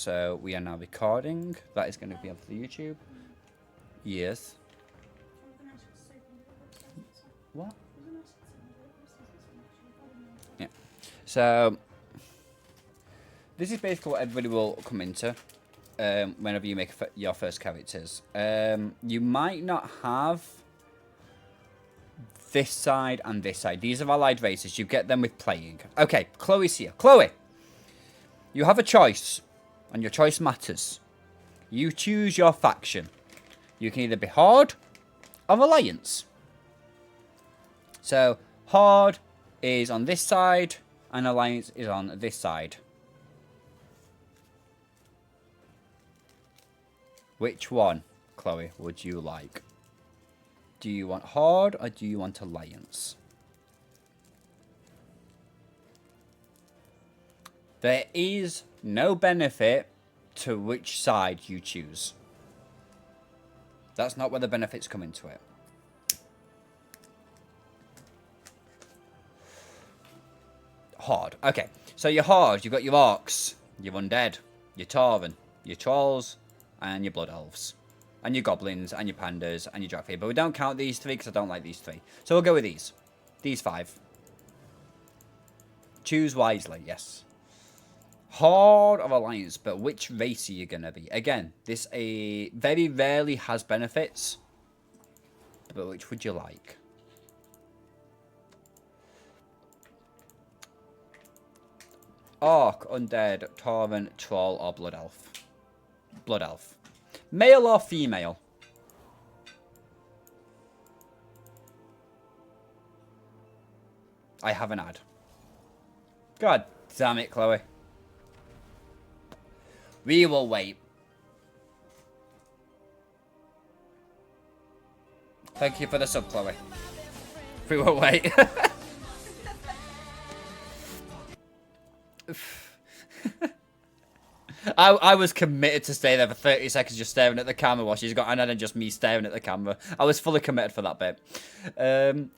so we are now recording. That is going to be up for YouTube. Yes. What? Yeah. So, this is basically what everybody will come into whenever you make your first characters. You might not have this side and this side. These are allied races. You get them with playing. Okay, Chloe's here. Chloe! You have a choice, and your choice matters. You choose your faction. You can either be Horde or Alliance. So, Horde is on this side, and Alliance is on this side. Which one, Chloe, would you like? Do you want Horde or do you want Alliance? There is no benefit to which side you choose. That's not where the benefits come into it. Horde. Okay, so your Horde, you've got your Orcs, your Undead, your Tauren, your Trolls, and your Blood Elves. And your Goblins, and your Pandas, and your Drakthir. But we don't count these three because I don't like these three. So we'll go with these. These five. Choose wisely, yes. Horde of Alliance, but which race are you going to be? Again, this very rarely has benefits. But which would you like? Orc, Undead, Tauren, Troll, or Blood Elf? Blood Elf. Male or female? I have an ad. God damn it, Chloe. We will wait. Thank you for the sub, Chloe. We will wait. I was committed to stay there for 30 seconds just staring at the camera while she's got an ad and just me staring at the camera. I was fully committed for that bit.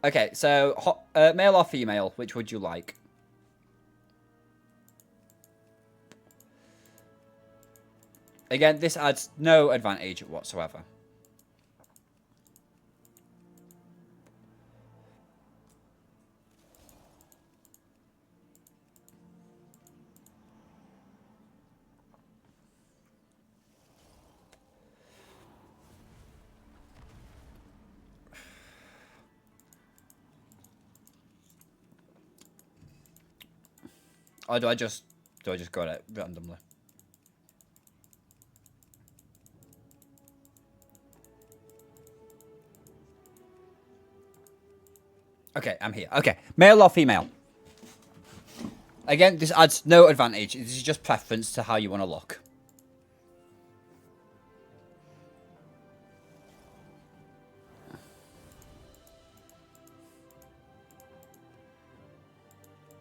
Okay, so male or female, which would you like? Again, this adds no advantage whatsoever. Or do I just go at it randomly? Okay, I'm here. Okay, male or female? Again, this adds no advantage. This is just preference to how you want to look.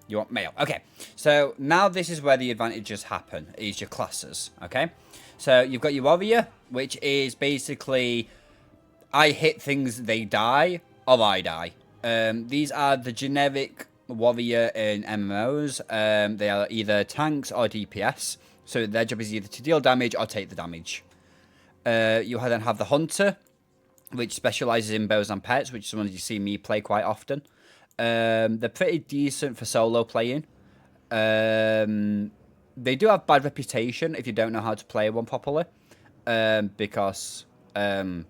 You want male. Okay, so now this is where the advantages happen, is your classes, okay? So you've got your warrior, which is basically, I hit things, they die, or I die. These are the generic warrior in MMOs. They are either tanks or DPS, so their job is either to deal damage or take the damage. You then have the hunter, which specializes in bows and pets, which is one you see me play quite often. They're pretty decent for solo playing. They do have bad reputation if you don't know how to play one properly, because of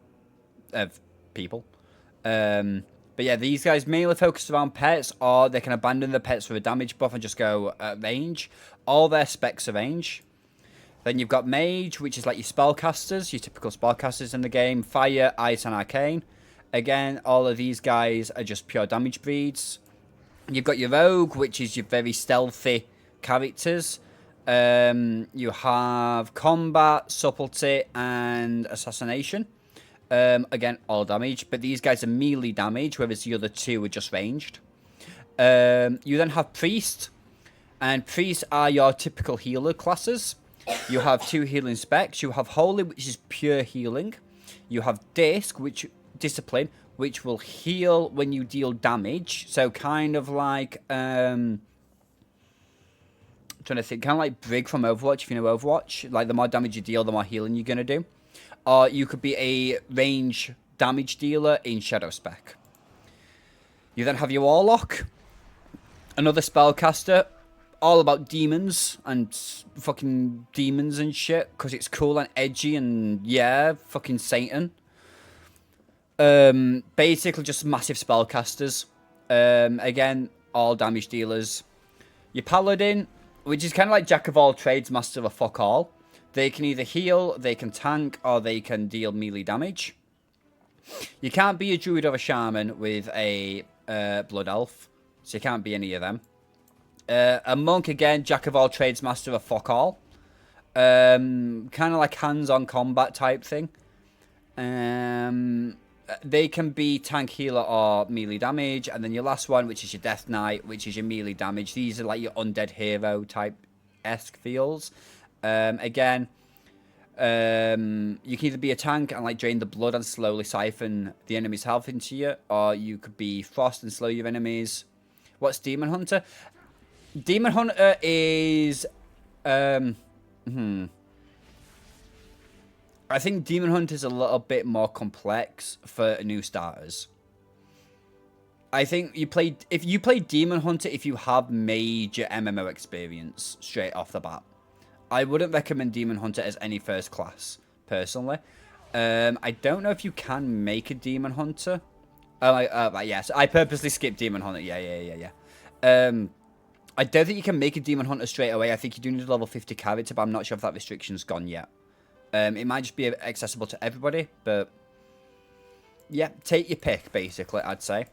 people. But yeah, these guys mainly focus around pets, or they can abandon the pets for a damage buff and just go at range. All their specs are range. Then you've got mage, which is like your spellcasters, your typical spellcasters in the game. Fire, ice, and arcane. Again, all of these guys are just pure damage breeds. You've got your rogue, which is your very stealthy characters. You have combat, subtlety, and assassination. Again, all damage. But these guys are melee damage, whereas the other two are just ranged. You then have priest. And priests are your typical healer classes. You have two healing specs. You have holy, which is pure healing. You have discipline, which will heal when you deal damage. So kind of like trying to think, kind of like Brig from Overwatch, if you know Overwatch. Like, the more damage you deal, the more healing you're going to do. Or you could be a range damage dealer in Shadow Spec. You then have your Warlock, another spellcaster, all about demons and fucking demons and shit, because it's cool and edgy and, yeah, fucking Satan. Basically just massive spellcasters. Again, all damage dealers. Your Paladin, which is kind of like Jack of all trades, master of fuck all. They can either heal, they can tank, or they can deal melee damage. You can't be a druid or a shaman with a blood elf, so you can't be any of them. A monk, again, Jack of all trades, master of fuck all. Kind of like hands-on combat type thing. They can be tank, healer, or melee damage. And then your last one, which is your Death Knight, which is your melee damage. These are like your undead hero type-esque feels. Again, you can either be a tank and like drain the blood and slowly siphon the enemy's health into you, or you could be frost and slow your enemies. What's Demon Hunter? Demon Hunter is... I think Demon Hunter is a little bit more complex for new starters. I think if you play Demon Hunter if you have major MMO experience straight off the bat. I wouldn't recommend Demon Hunter as any first class, personally. I don't know if you can make a Demon Hunter. Yes, I purposely skipped Demon Hunter. Yeah. I don't think you can make a Demon Hunter straight away. I think you do need a level 50 character, but I'm not sure if that restriction's gone yet. It might just be accessible to everybody, but... yeah, take your pick, basically, I'd say.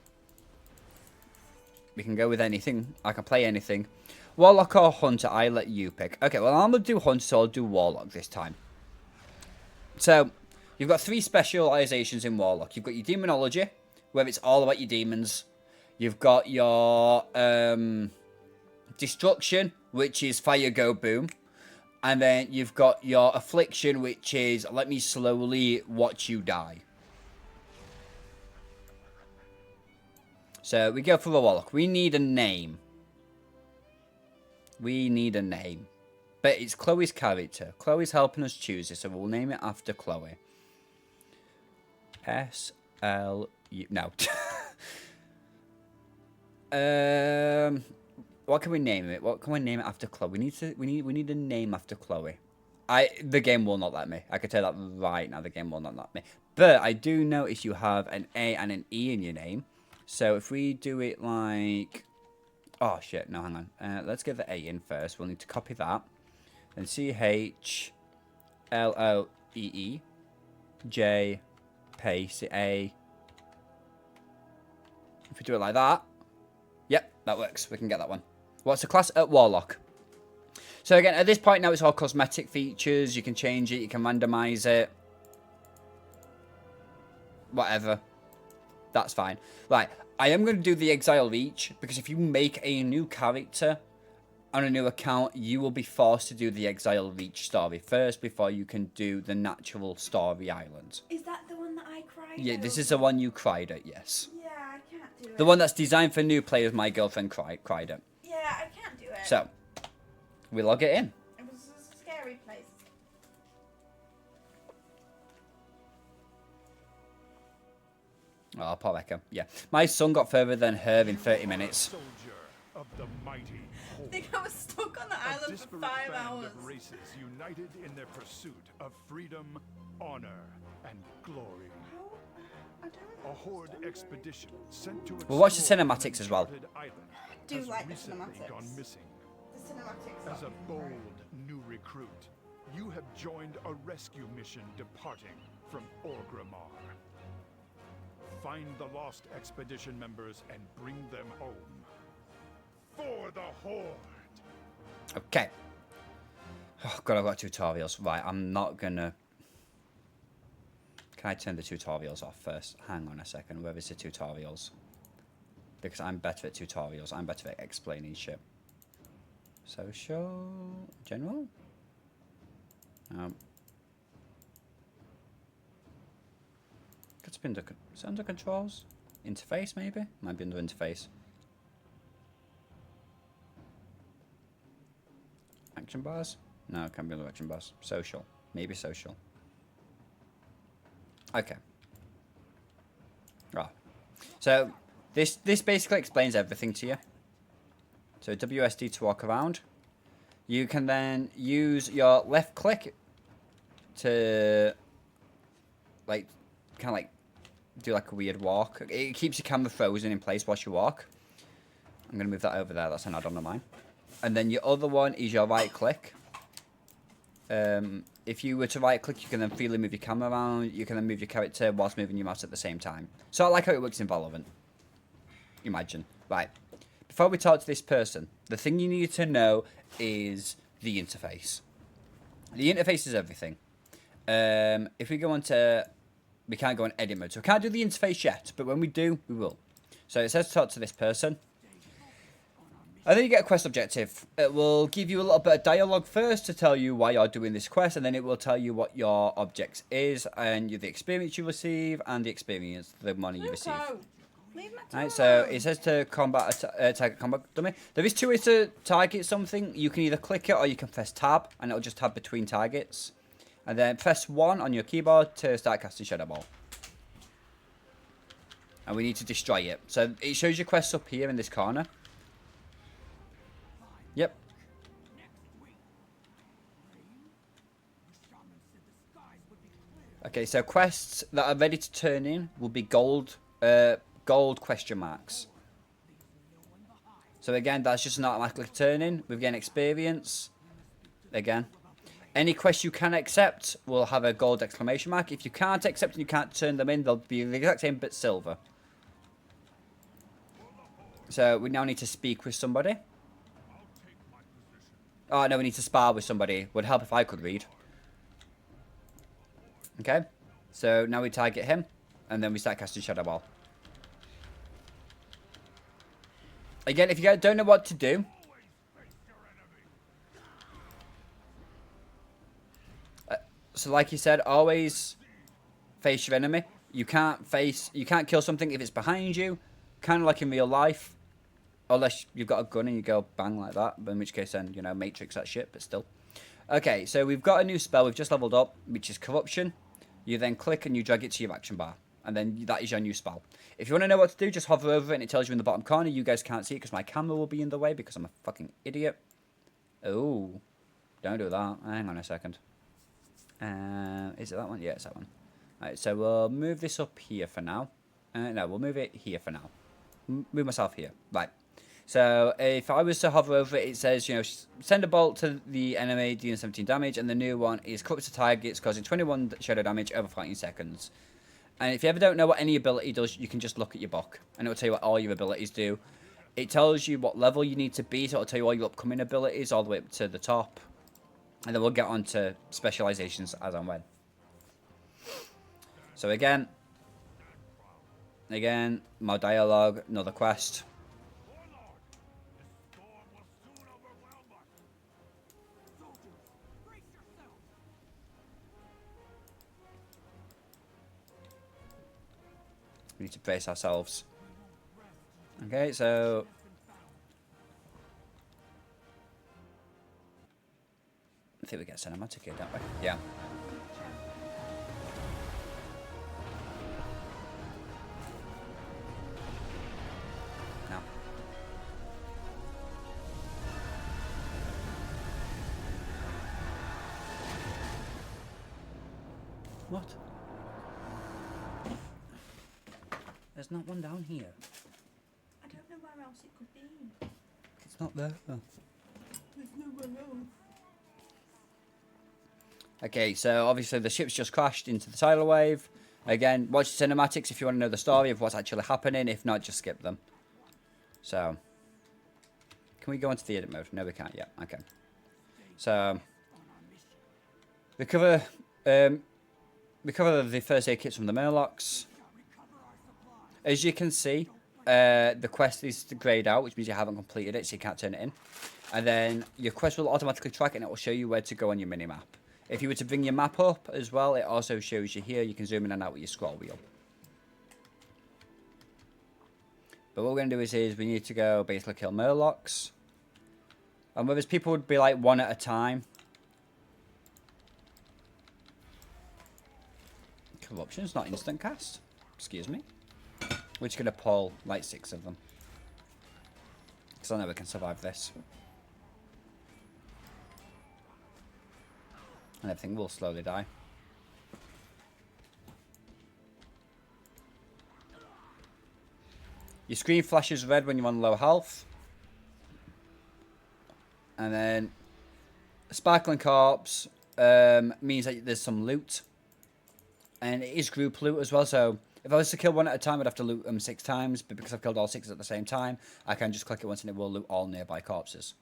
We can go with anything. I can play anything. Warlock or Hunter, I let you pick. Okay, well, I'm going to do Hunter, so I'll do Warlock this time. So, you've got 3 specializations in Warlock. You've got your Demonology, where it's all about your demons. You've got your Destruction, which is Fire, Go, Boom. And then you've got your Affliction, which is let me slowly watch you die. So, we go for the Warlock. We need a name. We need a name. But it's Chloe's character. Chloe's helping us choose it, so we'll name it after Chloe. S-L-U... No. What can we name it? What can we name it after Chloe? We need a name after Chloe. The game will not let me. I can tell that right now. The game will not let me. But I do notice you have an A and an E in your name. So if we do it like... oh, shit. No, hang on. Let's get the A in first. We'll need to copy that. Then C-H-L-O-E-E. J. Pace. A. If we do it like that. Yep, that works. We can get that one. What's the class? Warlock. So again, at this point now, it's all cosmetic features. You can change it. You can randomize it. Whatever. That's fine. Right. I am going to do the Exile Reach, because if you make a new character on a new account, you will be forced to do the Exile Reach story first before you can do the natural story island. Is that the one that I cried Yeah, at? this is the one you cried at, yes. Yeah, I can't do it. The one that's designed for new players, my girlfriend cried at. Yeah, I can't do it. So, we log it in. It was a scary place. Oh, poor Echo. Yeah. My son got further than her in 30 minutes. Of the mighty I think I was stuck on the island for 5 hours. of races united in their pursuit of freedom, honor, and glory. A horde expedition sent to We'll watch the explore cinematics as well. an uncharted island I do has like the recently cinematics. gone missing. The cinematics. As a bold new recruit, you have joined a rescue mission departing from Orgrimmar. Find the lost expedition members and bring them home. For the Horde! Okay. Oh, God, I've got tutorials. Right, I'm not gonna... Can I turn the tutorials off first? Hang on a second. Where is the tutorials? Because I'm better at tutorials. I'm better at explaining shit. Social... General? Could be under... Is it under controls? Interface, maybe? Might be under interface. action bars? No, it can't be on the action bars. Social. Maybe social. Okay. Oh. So, this basically explains everything to you. So, WSD to walk around. You can then use your left click to, like, kind of like, do like a weird walk. It keeps your camera frozen in place whilst you walk. I'm going to move that over there. That's an add-on of mine. And then your other one is your right click. If you were to right click, you can then freely move your camera around. You can then move your character whilst moving your mouse at the same time. So I like how it works in Valorant. Imagine. Right. Before we talk to this person, the thing you need to know is the interface. The interface is everything. If we go on to... We can't go on edit mode. So we can't do the interface yet, but when we do, we will. So it says to talk to this person. And then you get a quest objective. It will give you a little bit of dialogue first to tell you why you're doing this quest, and then it will tell you what your objects is, and the experience you receive, and the money you receive. Leave my Right, so it says to target combat dummy. There is 2 ways to target something. You can either click it or you can press tab, and it'll just tab between targets. And then press 1 on your keyboard to start casting Shadow Ball. And we need to destroy it. So it shows your quests up here in this corner. Yep. Okay, so quests that are ready to turn in will be gold question marks. So again, that's just an automatically turning. We've gained experience. Again. Any quest you can accept will have a gold exclamation mark. If you can't accept and you can't turn them in, they'll be the exact same but silver. So we now need to speak with somebody. Oh, no, we need to spar with somebody. Would help if I could read. Okay. So now we target him. And then we start casting Shadow Ball. Again, if you don't know what to do. So like you said, always face your enemy. You can't kill something if it's behind you. Kind of like in real life. Unless you've got a gun and you go bang like that. In which case then, you know, Matrix that shit, but still. Okay, so we've got a new spell we've just leveled up, which is Corruption. You then click and you drag it to your action bar. And then that is your new spell. If you want to know what to do, just hover over it and it tells you in the bottom corner. You guys can't see it because my camera will be in the way because I'm a fucking idiot. Oh, don't do that. Hang on a second. Is it that one? Yeah, it's that one. Alright, so we'll move this up here for now. No, we'll move it here for now. Move myself here. Right. So if I was to hover over it, it says, you know, send a bolt to the enemy, dealing 17 damage, and the new one is corrupt to targets, causing 21 shadow damage over 14 seconds. And if you ever don't know what any ability does, you can just look at your book, and it will tell you what all your abilities do. It tells you what level you need to be, so it'll tell you all your upcoming abilities all the way up to the top. And then we'll get on to specializations as and when. So again, more dialogue, another quest. We need to brace ourselves. Okay, so... I think we get cinematic here, don't we? Yeah. No. What? There's not one down here. I don't know where else it could be. It's not there. Oh. There's nowhere else. Okay, so obviously the ship's just crashed into the tidal wave. Again, watch the cinematics if you want to know the story of what's actually happening. If not, just skip them. So, can we go into the edit mode? No, we can't yet. Okay. So, recover the first aid kits from the Murlocs. As you can see, the quest is grayed out, which means you haven't completed it, so you can't turn it in. And then your quest will automatically track it, and it will show you where to go on your minimap. If you were to bring your map up as well, it also shows you here. You can zoom in and out with your scroll wheel. But what we're going to do is we need to go basically kill Murlocs. And whereas people would be like one at a time. Corruption's not instant cast. Excuse me. We're just going to pull like 6 of them. Because I know we can survive this. And everything will slowly die. Your screen flashes red when you're on low health. And then Sparkling Corpse means that there's some loot. And it is group loot as well, so if I was to kill one at a time, I'd have to loot them 6 times. But because I've killed all 6 at the same time, I can just click it once and it will loot all nearby corpses.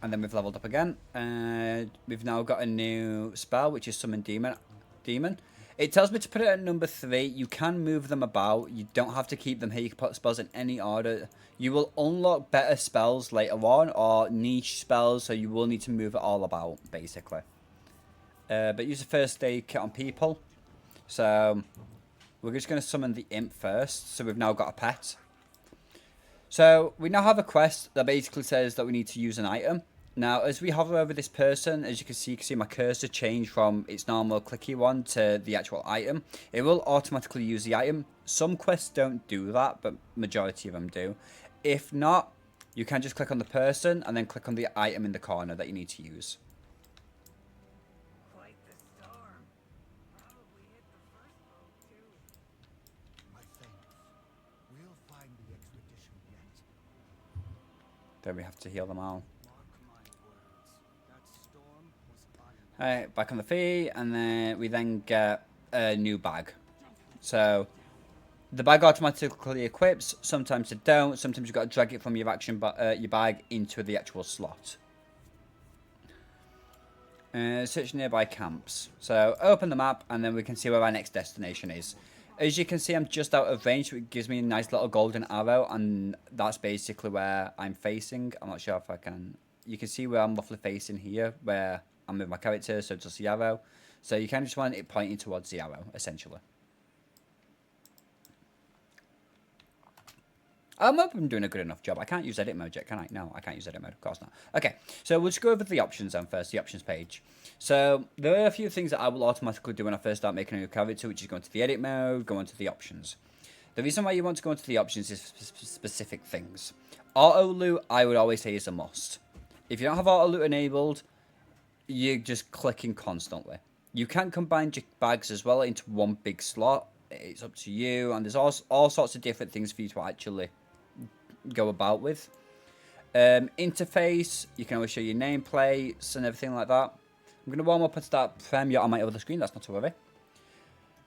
And then we've leveled up again. We've now got a new spell, which is Summon Demon. It tells me to put it at number 3. You can move them about. You don't have to keep them here. You can put spells in any order. You will unlock better spells later on, or niche spells, so you will need to move it all about, basically. But use the first aid kit on people. So we're just going to summon the imp first. So we've now got a pet. So we now have a quest that basically says that we need to use an item. Now, as we hover over this person, as you can see my cursor change from its normal clicky one to the actual item. It will automatically use the item. Some quests don't do that, but majority of them do. If not, you can just click on the person and then click on the item in the corner that you need to use. Quite the storm. Probably hit the first boat too. My thanks. We'll find the expedition yet. Then we have to heal them all. Mark my words. That storm was Alright, back on the fee, and then we then get a new bag. So the bag automatically equips. Sometimes it don't. Sometimes you've got to drag it from your your bag into the actual slot. Search nearby camps. So open the map, and then we can see where our next destination is. As you can see, I'm just out of range, which gives me a nice little golden arrow, and that's basically where I'm facing. I'm not sure if I can. You can see where I'm roughly facing here, where I'm with my character, so just the arrow. So you kind of just want it pointing towards the arrow, essentially. I hope I'm doing a good enough job. I can't use edit mode yet, can I? No, I can't use edit mode. Of course not. Okay, so we'll just go over the options then first, the options page. So there are a few things that I will automatically do when I first start making a new character, which is go into the edit mode, go into the options. The reason why you want to go into the options is for specific things. Auto loot, I would always say, is a must. If you don't have auto loot enabled, you're just clicking constantly. You can combine your bags as well into one big slot. It's up to you, and there's all sorts of different things for you to actually go about with. Interface, you can always show your nameplates and everything like that. I'm going to warm up and start Premiere on my other screen, that's not to worry.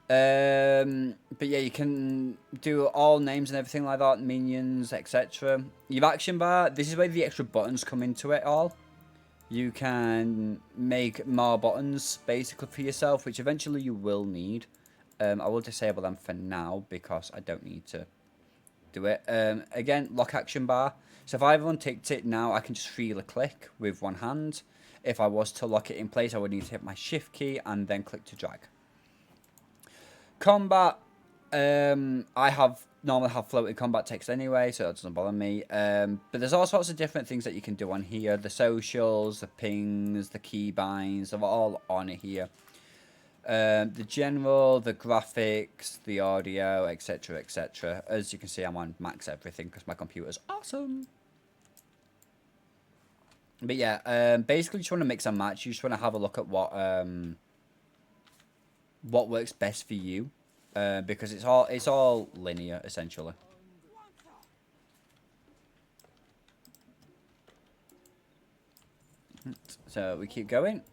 But yeah, you can do all names and everything like that, minions, etc. Your action bar, this is where the extra buttons come into it all. You can make more buttons basically for yourself, which eventually you will need. I will disable them for now because I don't need to do it. Again, lock action bar. So if I've unticked it now, I can just freely click with one hand. If I was to lock it in place, I would need to hit my shift key and then click to drag. Combat, I normally have floating combat text anyway, so that doesn't bother me. But there's all sorts of different things that you can do on here. The socials, the pings, the keybinds, they're all on here. The general, the graphics, the audio, etc, etc. As you can see, I'm on max everything because my computer's awesome. But yeah, basically just want to mix and match. You just want to have a look at what works best for you, because it's all linear essentially. So we keep going.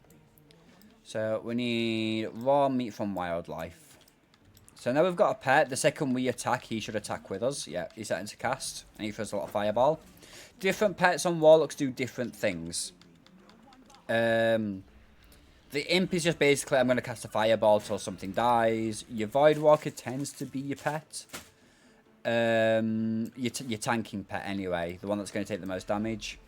So we need raw meat from wildlife. So now we've got a pet. The second we attack, he should attack with us. Yeah, he's setting to cast. And he throws a lot of fireball. Different pets on warlocks do different things. The imp is just basically, I'm going to cast a fireball till something dies. Your void walker tends to be your pet. Your tanking pet anyway. The one that's going to take the most damage.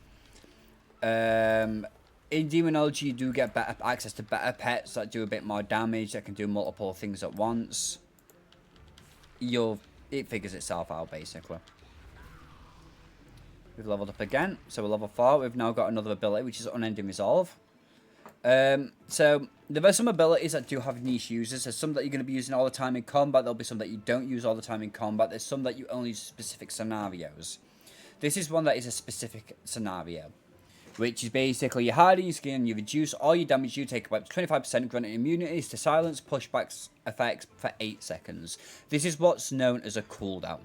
In Demonology, you do get better access to better pets that do a bit more damage, that can do multiple things at once. It figures itself out, basically. We've leveled up again, so we're level 4. We've now got another ability, which is Unending Resolve. So there are some abilities that do have niche users. There's some that you're going to be using all the time in combat. There'll be some that you don't use all the time in combat. There's some that you only use specific scenarios. This is one that is a specific scenario, which is basically you harden your skin, you reduce all your damage, you take about 25%, granting immunities to silence pushbacks effects for 8 seconds. This is what's known as a cooldown.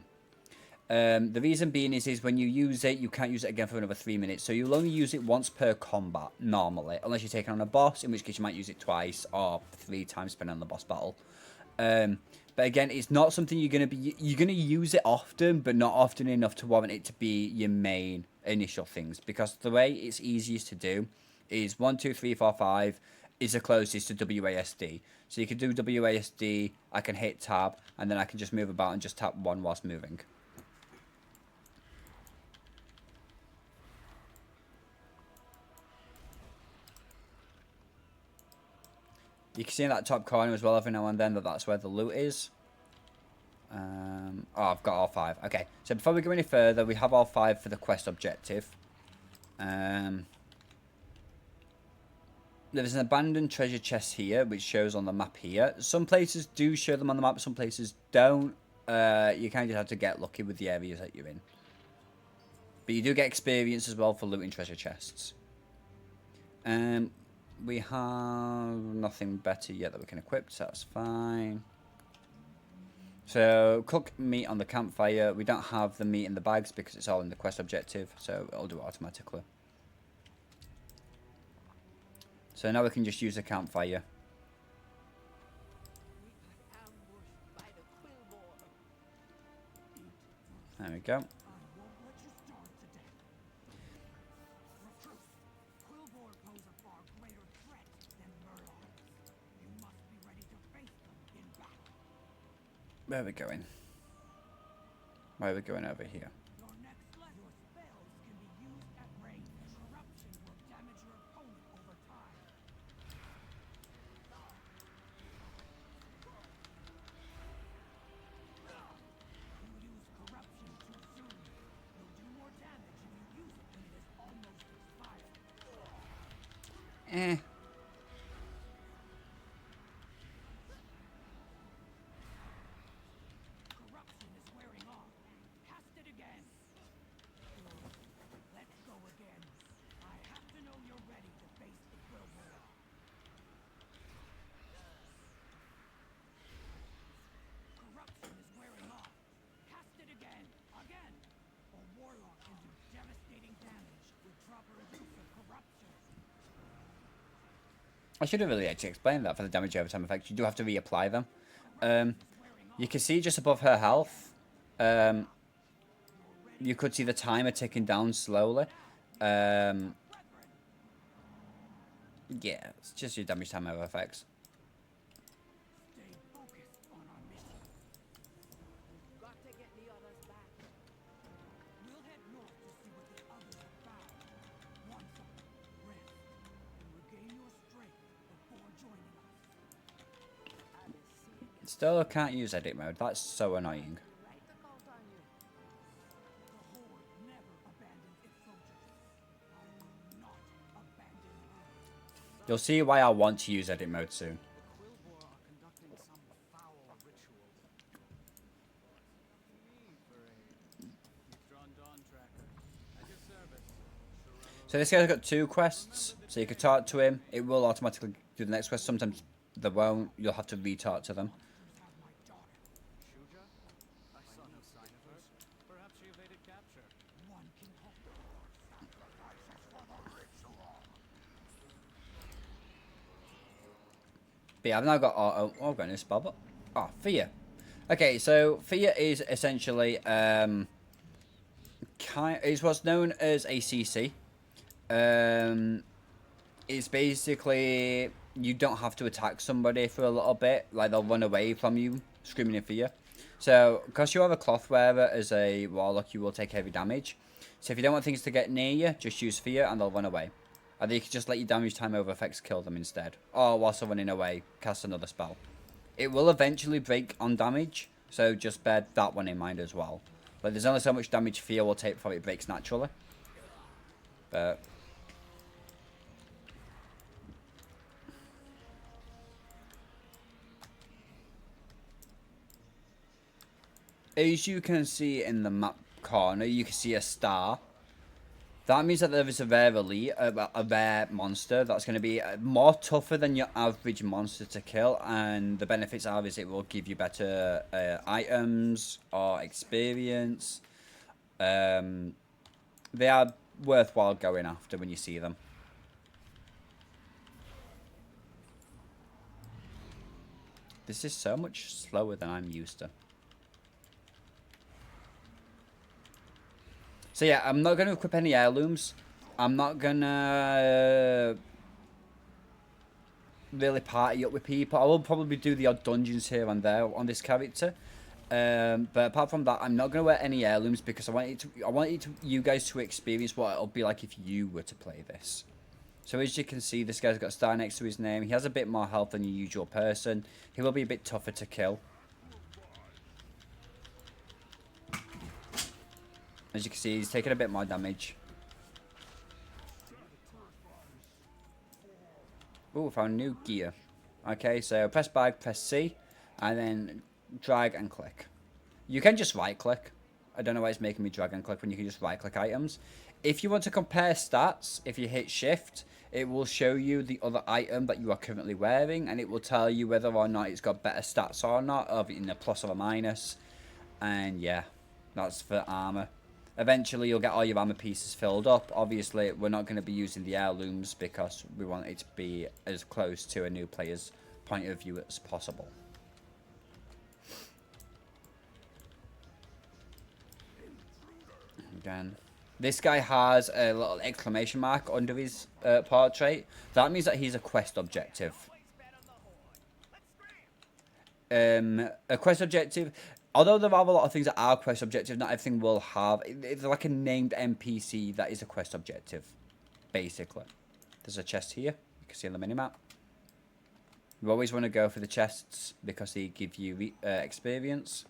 The reason being is when you use it, you can't use it again for another 3 minutes. So you'll only use it once per combat, normally. Unless you're taking on a boss, in which case you might use it twice or 3 times depending on the boss battle. But again, it's not something you're going to use it often, but not often enough to warrant it to be your main initial things. Because the way it's easiest to do is 1, 2, 3, 4, 5 is the closest to WASD. So you can do WASD, I can hit tab, and then I can just move about and just tap 1 whilst moving. You can see in that top corner as well every now and then that's where the loot is. Oh, I've got all 5. Okay, so before we go any further, we have all 5 for the quest objective. There's an abandoned treasure chest here, which shows on the map here. Some places do show them on the map, some places don't. You kind of just have to get lucky with the areas that you're in. But you do get experience as well for looting treasure chests. We have nothing better yet that we can equip, so that's fine. So, cook meat on the campfire. We don't have the meat in the bags because it's all in the quest objective, so it'll do it automatically. So now we can just use the campfire. There we go. Where are we going? Where are we going over here? I should have really actually explained that for the damage over time effects. You do have to reapply them. You can see just above her health, you could see the timer ticking down slowly. Yeah, it's just your damage time over effects. Still can't use edit mode. That's so annoying. You'll see why I want to use edit mode soon. So this guy's got 2 quests, so you can talk to him. It will automatically do the next quest. Sometimes they won't. You'll have to re-talk to them. But yeah, I've now got auto. Oh, goodness, Bob. Oh, fear. Okay, so fear is essentially it's what's known as a CC. It's basically you don't have to attack somebody for a little bit, like they'll run away from you, screaming in fear. So, because you have a cloth wearer as a warlock, you will take heavy damage. So if you don't want things to get near you, just use fear and they'll run away. And then you can just let your damage time over effects kill them instead. Or whilst they're running away, cast another spell. It will eventually break on damage, so just bear that one in mind as well. But there's only so much damage Fear will take before it breaks naturally. But as you can see in the map corner, you can see a star. That means that there is a rare elite, a rare monster that's going to be more tougher than your average monster to kill, and the benefits are is it will give you better items or experience. They are worthwhile going after when you see them. This is so much slower than I'm used to. So yeah, I'm not going to equip any heirlooms. I'm not going to really party up with people. I will probably do the odd dungeons here and there on this character. But apart from that, I'm not going to wear any heirlooms because I want you guys to experience what it'll be like if you were to play this. So as you can see, this guy's got a star next to his name. He has a bit more health than your usual person. He will be a bit tougher to kill. As you can see, he's taking a bit more damage. Ooh, found new gear. Okay, so press bag, press C, and then drag and click. You can just right click. I don't know why it's making me drag and click when you can just right click items. If you want to compare stats, if you hit shift, it will show you the other item that you are currently wearing, and it will tell you whether or not it's got better stats or not, of in a plus or a minus. And yeah, that's for armor. Eventually, you'll get all your armor pieces filled up. Obviously, we're not going to be using the heirlooms because we want it to be as close to a new player's point of view as possible. Again, this guy has a little exclamation mark under his portrait. That means that he's a quest objective. A quest objective... Although there are a lot of things that are quest objectives, not everything will have. It's like a named NPC that is a quest objective, basically. There's a chest here. You can see on the minimap. You always want to go for the chests because they give you experience.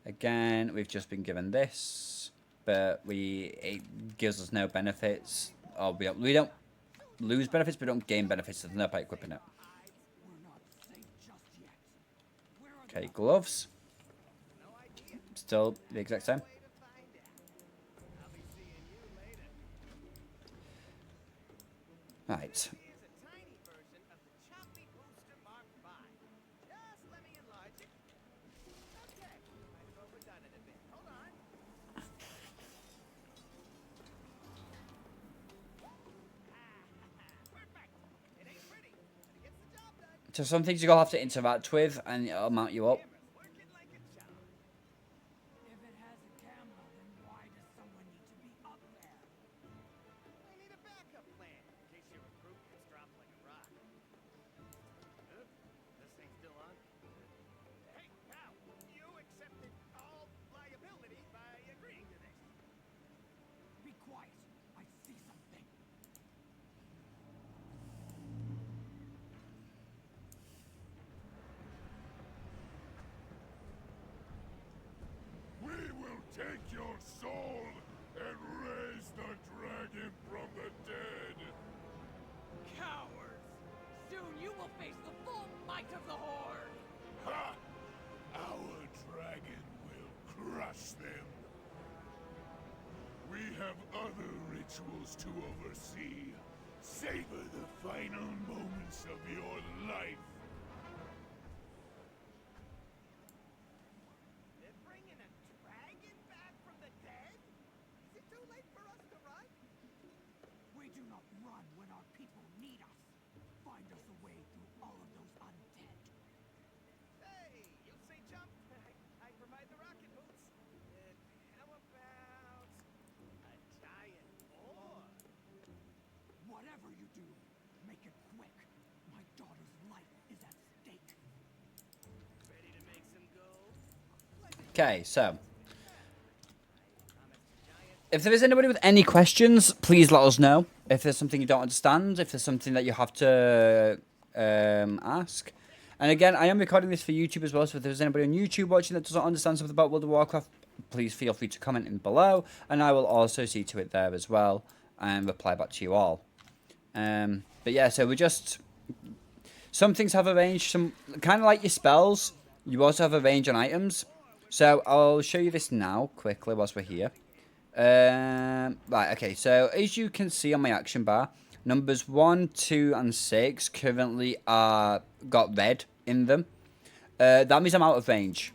Again, we've just been given this, but it gives us no benefits. Or we don't lose benefits, but we don't gain benefits. There's no point equipping it. Okay, gloves. Still the exact same. Right. So some things you're going to have to interact with and it'll mount you up. Take your soul and raise the dragon from the dead. Cowards! Soon you will face the full might of the Horde! Ha! Our dragon will crush them. We have other rituals to oversee. Savor the final moments of your life. Whatever you do, make it quick. My daughter's life is at stake. Ready to make some gold? Okay, so if there is anybody with any questions, please let us know. if there's something you don't understand, if there's something that you have to ask. And again, I am recording this for YouTube as well, so if there's anybody on YouTube watching that doesn't understand something about World of Warcraft, please feel free to comment in below, and I will also see to it there as well, and reply back to you all. But yeah, so we just... Some things have a range, some kind of like your spells, you also have a range on items. So I'll show you this now, quickly, whilst we're here. Right, okay, so as you can see on my action bar, numbers 1, 2, and 6 currently are got red in them. That means I'm out of range.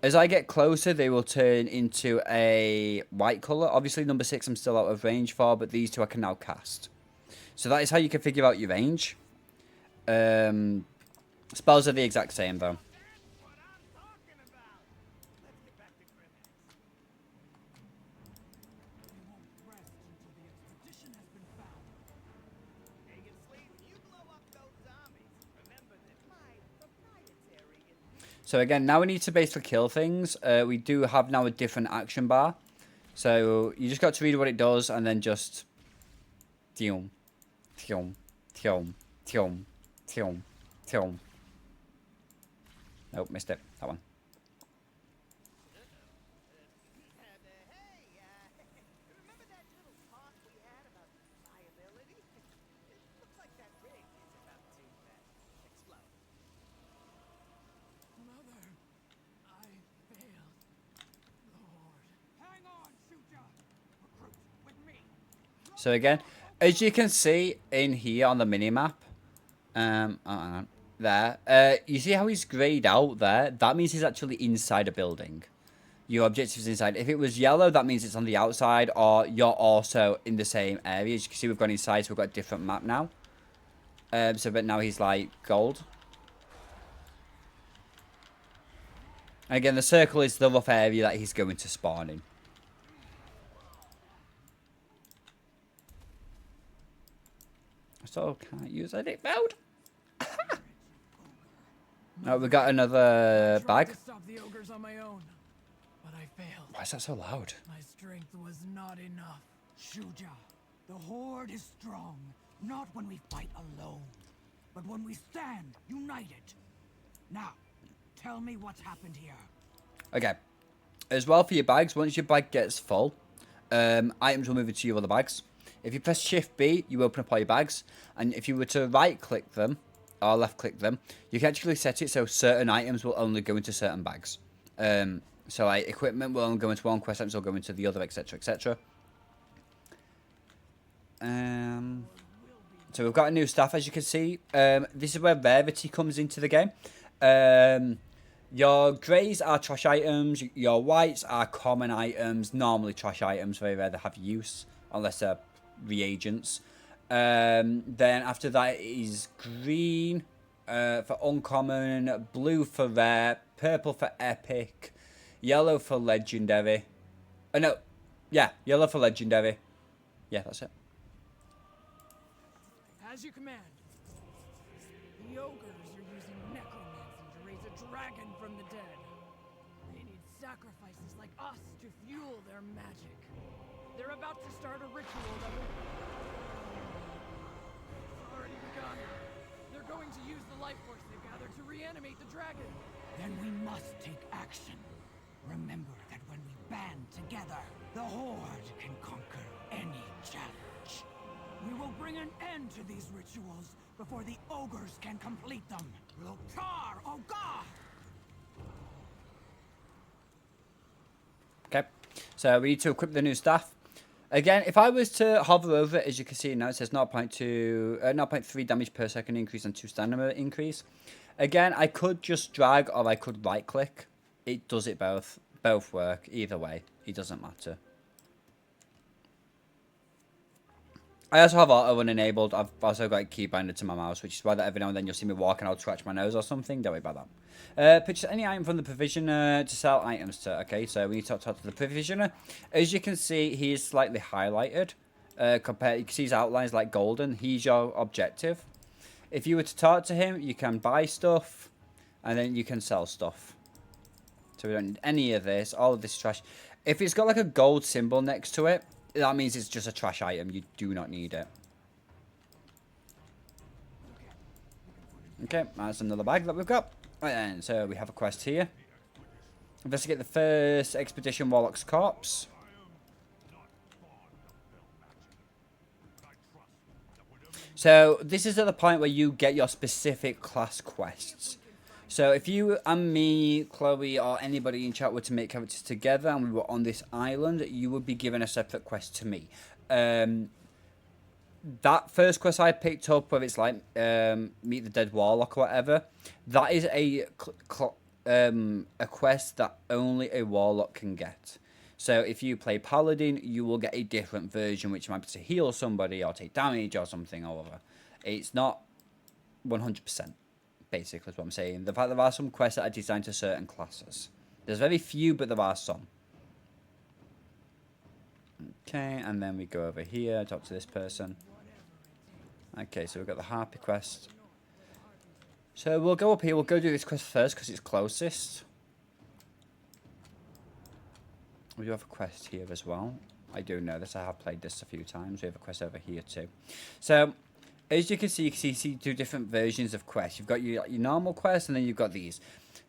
As I get closer, they will turn into a white colour. Obviously, number 6 I'm still out of range for, but these two I can now cast. So that is how you can figure out your range. Spells are the exact same, though. That's what I'm talking about. Let's get back to Grimace. We won't rest until the expedition has been found. Hey, you sleep, you blow up those zombies. Remember that my proprietary and So again, now we need to basically kill things. We do have now a different action bar. So you just got to read what it does and then just... Tium, tium, tium, tium, tium, tium. Nope, missed it. That one. hey, remember that little talk we had about viability? It looks like that rig is about to explode. Mother, I failed. Lord. Hang on, Shuja. Recruit with me. So again, as you can see in here on the minimap, hang on, there, you see how he's greyed out there? That means he's actually inside a building. Your objective is inside. If it was yellow, that means it's on the outside, or you're also in the same area. As you can see, we've gone inside, so we've got a different map now. But now he's like gold. And again, the circle is the rough area that he's going to spawn in. So can't use edit mode. Oh, we got another Tried bag. to stop the ogres on my own, but I failed. Why is that so loud? My strength was not enough. Shuja, the Horde is strong, not when we fight alone, but when we stand united. Now, tell me what's happened here. Okay. As well for your bags, once your bag gets full, items will move into your other bags. If you press Shift B, you open up all your bags, and if you were to right click them or left click them, you can actually set it so certain items will only go into certain bags. So like equipment will only go into one, quest items will go into the other, etc, etc. So we've got a new staff, as you can see. This is where rarity comes into the game. Your greys are trash items, your whites are common items, normally trash items, very rare to have use, unless they're reagents. Then after that is green for uncommon, blue for rare, purple for epic, yellow for legendary. No, yeah, yellow for legendary. Yeah, that's it. As you command. The ogres are using necromancy to raise a dragon from the dead. They need sacrifices like us to fuel their magic. They're about to start a ritual that will... It's already begun. They're going to use the life force they've gathered to reanimate the dragon. Then we must take action. Remember that when we band together, the Horde can conquer any challenge. We will bring an end to these rituals before the ogres can complete them. Lokar, Oga! Okay, so we need to equip the new staff. Again, if I was to hover over it, as you can see now, it says 0.3 damage per second increase and 2 stamina increase. Again, I could just drag or I could right click. It does it both. Both work. Either way, it doesn't matter. I also have auto run enabled. I've also got a keybinder to my mouse, which is why that every now and then you'll see me walking, I'll scratch my nose or something. Don't worry about that. Purchase any item from the provisioner to sell items to. Okay, so we need to talk to the provisioner. As you can see, he is slightly highlighted. Compared, you can see his outlines like golden. He's your objective. If you were to talk to him, you can buy stuff, and then you can sell stuff. So we don't need any of this. All of this trash. If it's got like a gold symbol next to it, that means it's just a trash item. You do not need it. Okay, that's another bag that we've got. Right then, so we have a quest here. Investigate the first expedition Warlock's corpse. So this is at the point where you get your specific class quests. So if you and me, Chloe, or anybody in chat were to make characters together and we were on this island, you would be given a separate quest to me. That first quest I picked up, where it's like meet the dead warlock or whatever, that is a quest that only a warlock can get. So if you play paladin, you will get a different version, which might be to heal somebody or take damage or something or other. It's not 100%, basically is what I'm saying. The fact there are some quests that are designed to certain classes. There's very few, but there are some. Okay, and then we go over here, talk to this person. Okay, so we've got the Harpy quest. So we'll go up here, we'll go do this quest first because it's closest. We do have a quest here as well. I do know this, I have played this a few times. We have a quest over here too. So, as you can see two different versions of quests. You've got your normal quests and then you've got these.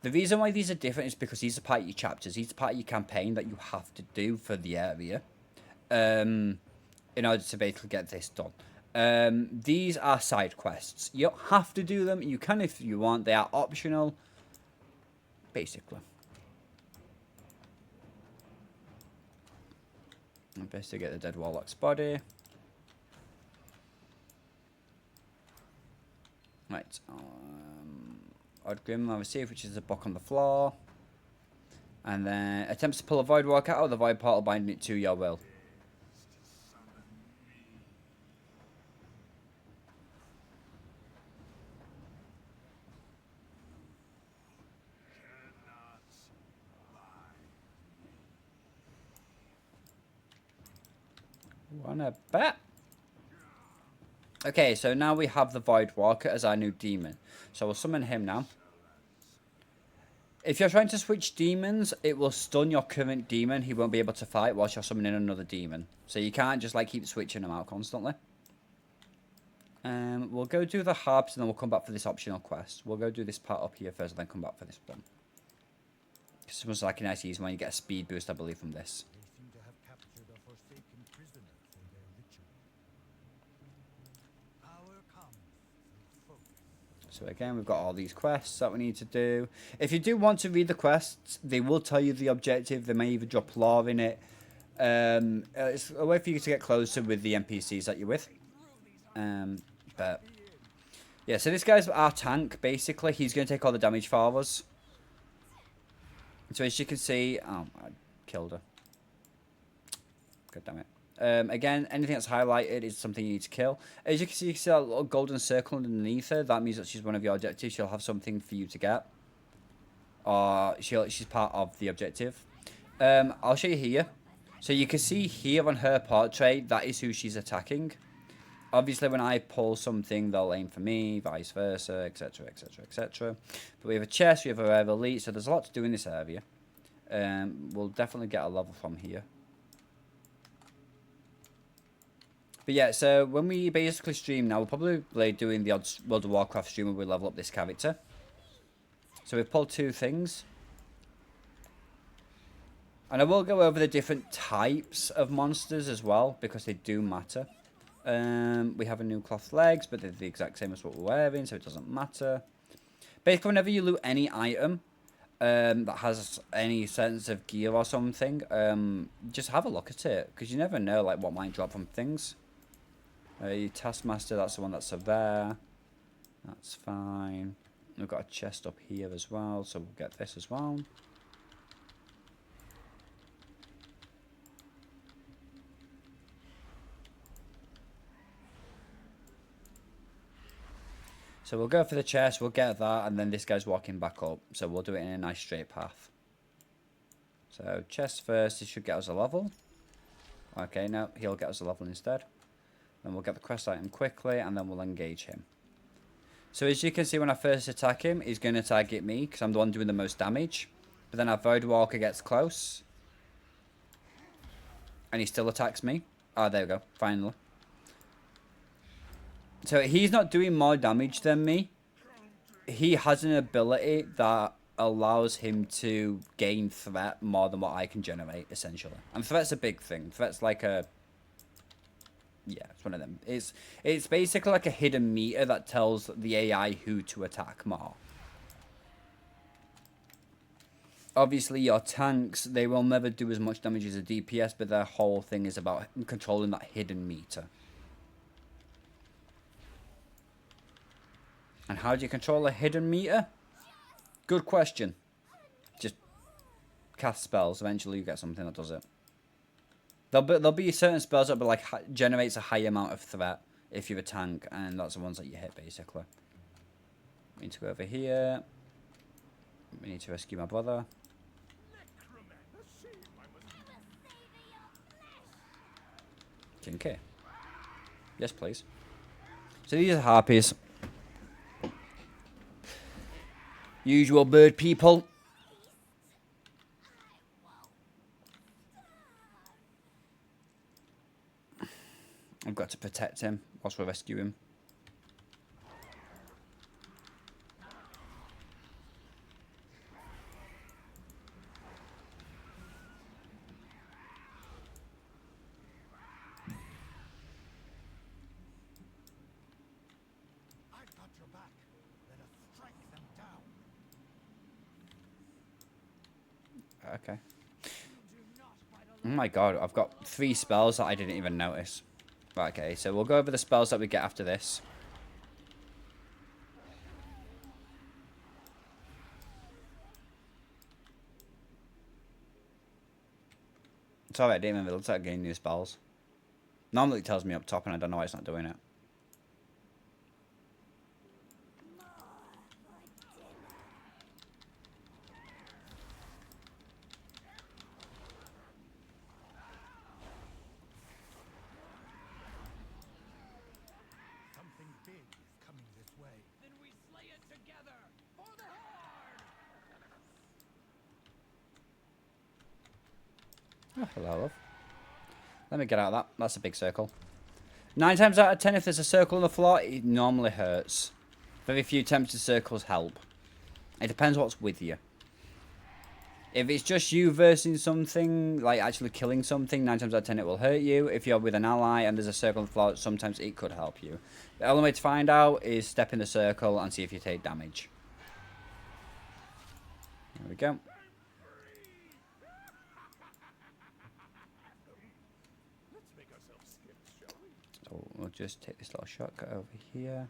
The reason why these are different is because these are part of your chapters. These are part of your campaign that you have to do for the area. In order to basically get this done. These are side quests. You don't have to do them. You can if you want. They are optional. Basically. Investigate the dead warlock's body. Right. Oddgrim, receive, which is a book on the floor. And then attempts to pull a void walk out of the void portal, binding it to your will. Wanna bet? Okay, so now we have the Void Walker as our new demon. So we'll summon him now. If you're trying to switch demons, it will stun your current demon. He won't be able to fight whilst you're summoning another demon. So you can't just like keep switching them out constantly. We'll go do the harps and then we'll come back for this optional quest. We'll go do this part up here first and then come back for this one. It's almost like a nice easy one. You get a speed boost, I believe, from this. So again, we've got all these quests that we need to do. If you do want to read the quests, they will tell you the objective. They may even drop lore in it. It's a way for you to get closer with the NPCs that you're with. But yeah, so this guy's our tank, basically. He's going to take all the damage for us. So as you can see... Oh, I killed her. God damn it. Again, anything that's highlighted is something you need to kill. As you can see that little golden circle underneath her. That means that she's one of your objectives. She'll have something for you to get. Or she's part of the objective. I'll show you here. So you can see here on her portrait, that is who she's attacking. Obviously, when I pull something, they'll aim for me, vice versa, etc, etc, etc. But we have a chest, we have a rare elite, so there's a lot to do in this area. We'll definitely get a level from here. But yeah, so when we basically stream now, we're probably doing the odd World of Warcraft stream where we level up this character. So we've pulled two things. And I will go over the different types of monsters as well, because they do matter. We have a new cloth legs, but they're the exact same as what we're wearing, so it doesn't matter. Basically, whenever you loot any item that has any sense of gear or something, just have a look at it, because you never know like what might drop from things. Your Taskmaster, that's the one that's there. That's fine. We've got a chest up here as well, so we'll get this as well. So we'll go for the chest, we'll get that, and then this guy's walking back up. So we'll do it in a nice straight path. So chest first, this should get us a level. Okay, no, he'll get us a level instead. Then we'll get the quest item quickly, and then we'll engage him. So as you can see, when I first attack him, he's going to target me, because I'm the one doing the most damage. But then our Void Walker gets close. And he still attacks me. Oh, there we go. Finally. So he's not doing more damage than me. He has an ability that allows him to gain threat more than what I can generate, essentially. And threat's a big thing. Threat's like a... Yeah, it's one of them. It's basically like a hidden meter that tells the AI who to attack more. Obviously, your tanks, they will never do as much damage as a DPS, but their whole thing is about controlling that hidden meter. And how do you control a hidden meter? Good question. Just cast spells. Eventually, you get something that does it. There'll be certain spells that like generates a high amount of threat if you're a tank, and that's the ones that you hit basically. We need to go over here. We need to rescue my brother. Kinky. Yes, please. So these are harpies. Usual bird people. I've got to protect him whilst we rescue him. I've got your back. Let us strike them down. Okay. Oh my god, I've got 3 spells that I didn't even notice. Right, okay, so we'll go over the spells that we get after this. It's alright, I didn't even look at getting new spells. Normally it tells me up top and I don't know why it's not doing it. Something big is coming this way. Then we slay it together for the Horde! Oh, hello, love. Let me get out of that. That's a big circle. 9 times out of 10, if there's a circle on the floor, it normally hurts. Very few tempted circles help. It depends what's with you. If it's just you versus something, like actually killing something, 9 times out of 10 it will hurt you. If you're with an ally and there's a circle on the floor, sometimes it could help you. The only way to find out is step in the circle and see if you take damage. There we go. So we'll just take this little shortcut over here.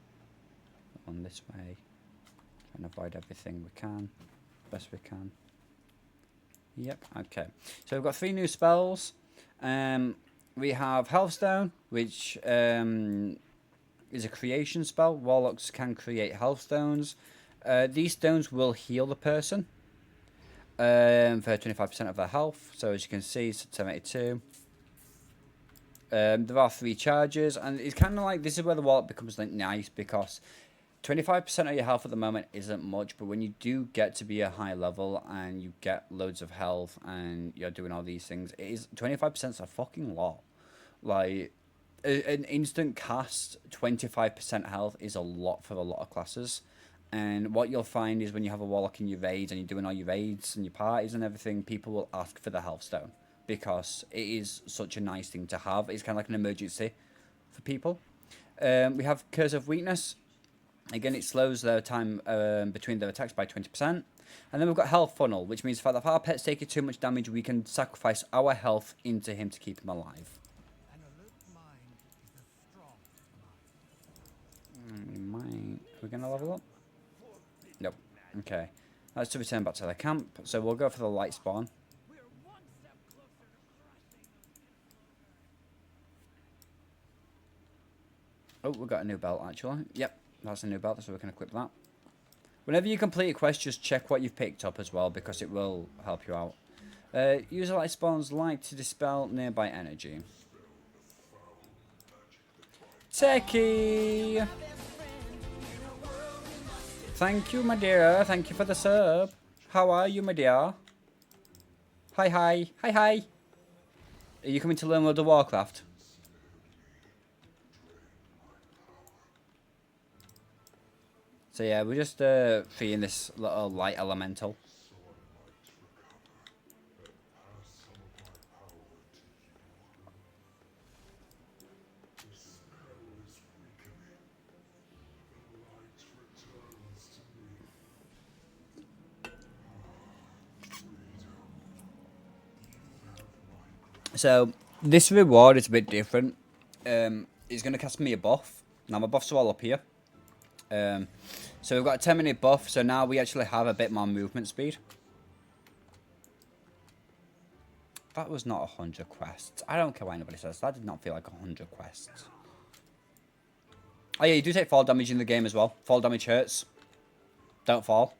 On this way. Try and avoid everything we can. Best we can. Yep, okay. So we've got 3 new spells. We have Healthstone, which is a creation spell. Warlocks can create Healthstones. These stones will heal the person for 25% of their health. So as you can see, it's 72. There are 3 charges, and it's kind of like, this is where the Warlock becomes like nice, because 25% of your health at the moment isn't much, but when you do get to be a high level and you get loads of health and you're doing all these things, it is 25% is a fucking lot. Like, an instant cast 25% health is a lot for a lot of classes. And what you'll find is when you have a Warlock in your raids and you're doing all your raids and your parties and everything, people will ask for the health stone because it is such a nice thing to have. It's kind of like an emergency for people. We have Curse of Weakness. Again, it slows their time between their attacks by 20%. And then we've got Health Funnel, which means if our pet's taking too much damage, we can sacrifice our health into him to keep him alive. An alert mind is a strong mind. We might... Are we going to level up? Nope. Okay. That's to return back to the camp. So we'll go for the light spawn. We're one step closer to crushing those. Oh, we've got a new belt, actually. Yep. That's a new belt, so we can equip that. Whenever you complete a quest, just check what you've picked up as well, because it will help you out. User light spawns like to dispel nearby energy. Techie! Thank you, my dear. Thank you for the sub. How are you, my dear? Hi, hi. Hi, hi. Are you coming to learn World of Warcraft? So yeah, we're just freeing this little light elemental. So this reward is a bit different. It's going to cast me a buff. Now my buffs are all up here. So we've got a 10-minute buff, so now we actually have a bit more movement speed. That was not 100 quests. I don't care what anybody says. That did not feel like 100 quests. Oh yeah, you do take fall damage in the game as well. Fall damage hurts. Don't fall.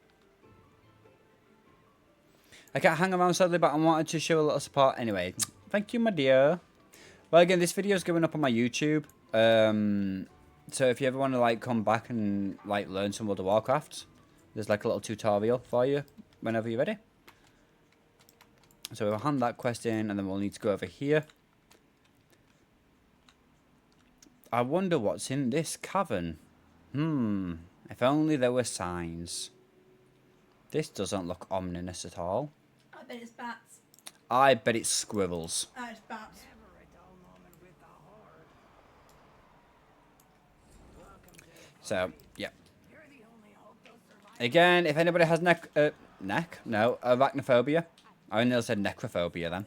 I can't hang around sadly, but I wanted to show a little support anyway. Thank you, my dear. Well, again, this video is going up on my YouTube. So if you ever want to like come back and like learn some World of Warcraft, there's like a little tutorial for you whenever you're ready. So we'll hand that quest in, and then we'll need to go over here. I wonder what's in this cavern. If only there were signs. This doesn't look ominous at all. I bet it's bats. I bet it's squirrels. Oh, it's bats. So, yeah. Again, if anybody has arachnophobia. I nearly said necrophobia then.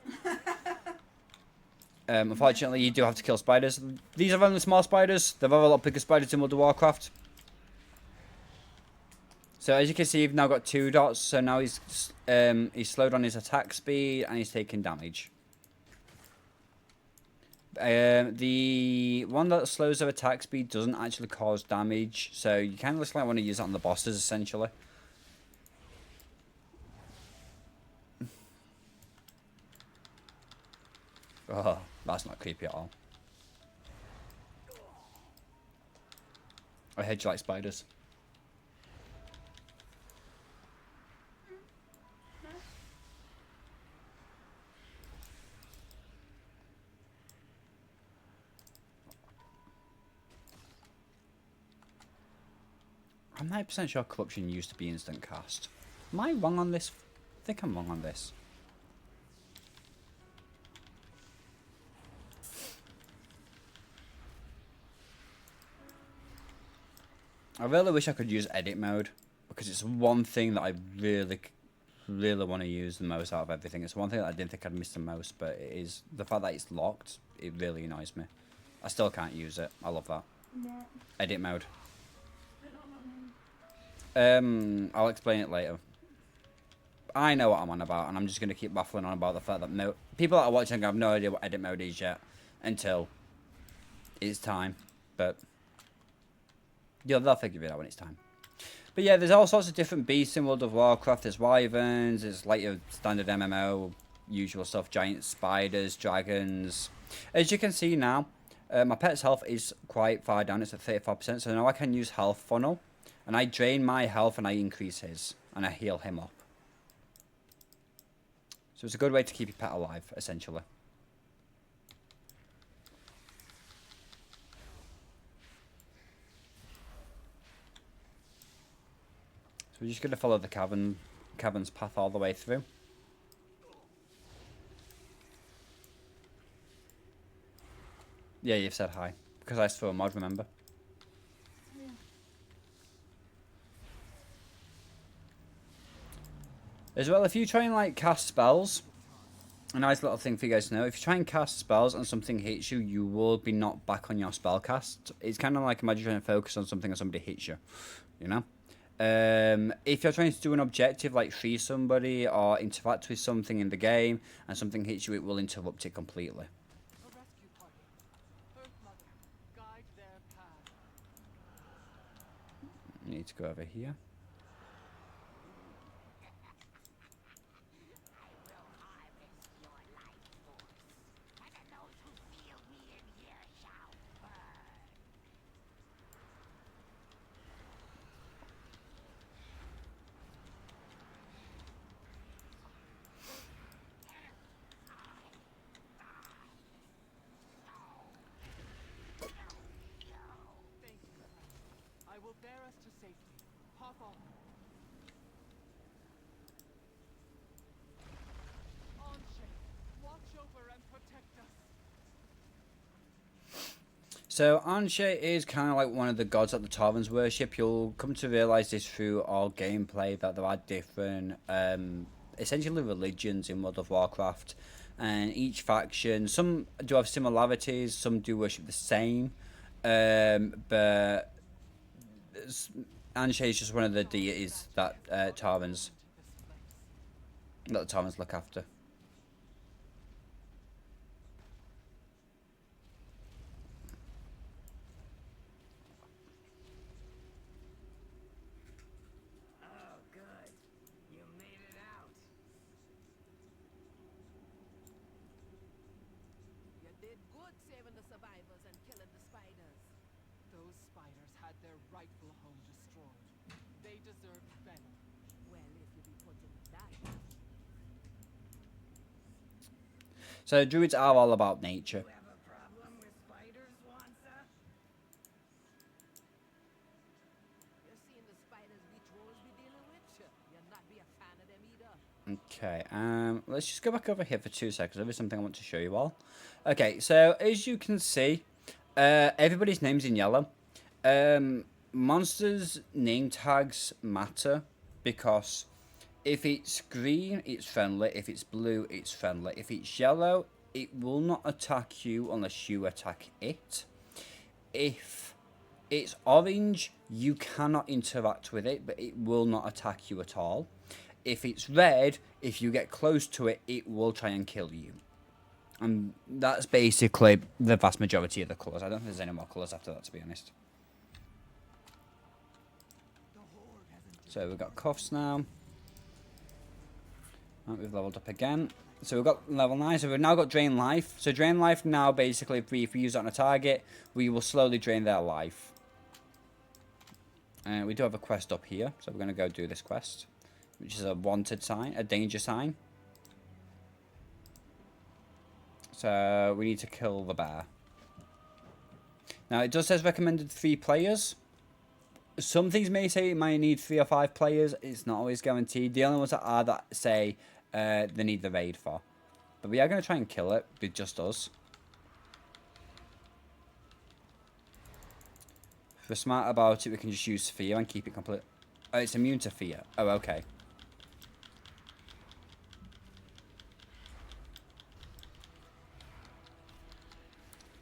Unfortunately, you do have to kill spiders. These are only small spiders. There are a lot bigger spiders in World of Warcraft. So as you can see, you've now got 2 dots. So now he's slowed on his attack speed and he's taking damage. The one that slows their attack speed doesn't actually cause damage. So you kind of just like want to use it on the bosses essentially. Oh, that's not creepy at all. I heard you like spiders. I'm 90% sure corruption used to be instant cast. Am I wrong on this? I think I'm wrong on this. I really wish I could use edit mode, because it's one thing that I really want to use the most out of everything. It's one thing that I didn't think I'd miss the most, but it is the fact that it's locked. It really annoys me. I still can't use it. I love that. What? Edit mode. I don't know what mean. I'll explain it later. I know what I'm on about, and I'm just going to keep waffling on about the fact that no people that are watching have no idea what edit mode is yet until it's time. But yeah, they'll figure it out when it's time. But yeah, there's all sorts of different beasts in World of Warcraft. There's wyverns, there's like your standard MMO, usual stuff, giant spiders, dragons. As you can see now, my pet's health is quite far down. It's at 34%, so now I can use health funnel. And I drain my health and I increase his. And I heal him up. So it's a good way to keep your pet alive, essentially. So we're just going to follow the cavern's path all the way through. Yeah, you've said hi. Because I saw a mod, remember? Yeah. As well, if you try and like cast spells, a nice little thing for you guys to know, if you try and cast spells and something hits you, you will be knocked back on your spell cast. It's kind of like imagine trying to focus on something and somebody hits you, you know? If you're trying to do an objective like free somebody or interact with something in the game and something hits you, it will interrupt it completely. A rescue party. Earth Mother, guide their path. Need to go over here. Thank you. I will bear us to safety. So Anshe is kind of like one of the gods that the Taurens worship. You'll come to realize this through all gameplay, that there are different, essentially religions in World of Warcraft, and each faction, some do have similarities, some do worship the same, but Anshe is just one of the deities that that the Taurens look after. Oh, good. You made it out. You did good saving the survivors and killing the spiders. Those spiders had their rightful home destroyed. They deserved better. Well, if you be putting it that way. So druids are all about nature. You have a problem with spiders, Wansa? You're seeing the spiders we trolls be dealing with? You'll not be a fan of them either. Okay, let's just go back over here for 2 seconds. There is something I want to show you all. Okay, so as you can see, everybody's name's in yellow. Monsters' name tags matter because if it's green, it's friendly. If it's blue, it's friendly. If it's yellow, it will not attack you unless you attack it. If it's orange, you cannot interact with it, but it will not attack you at all. If it's red, if you get close to it, it will try and kill you. And that's basically the vast majority of the colours. I don't think there's any more colours after that, to be honest. So we've got cuffs now. Right, we've leveled up again. So we've got level 9. So we've now got drain life. So drain life now, basically, if we use it on a target, we will slowly drain their life. And we do have a quest up here. So we're going to go do this quest, which is a wanted sign, a danger sign. So we need to kill the bear. Now it does says recommended 3 players. Some things may say it might need 3 or 5 players. It's not always guaranteed. The only ones that are that say they need the raid for. But we are going to try and kill it with just us. If we're smart about it, we can just use fear and keep it complete. Oh, it's immune to fear. Oh, okay.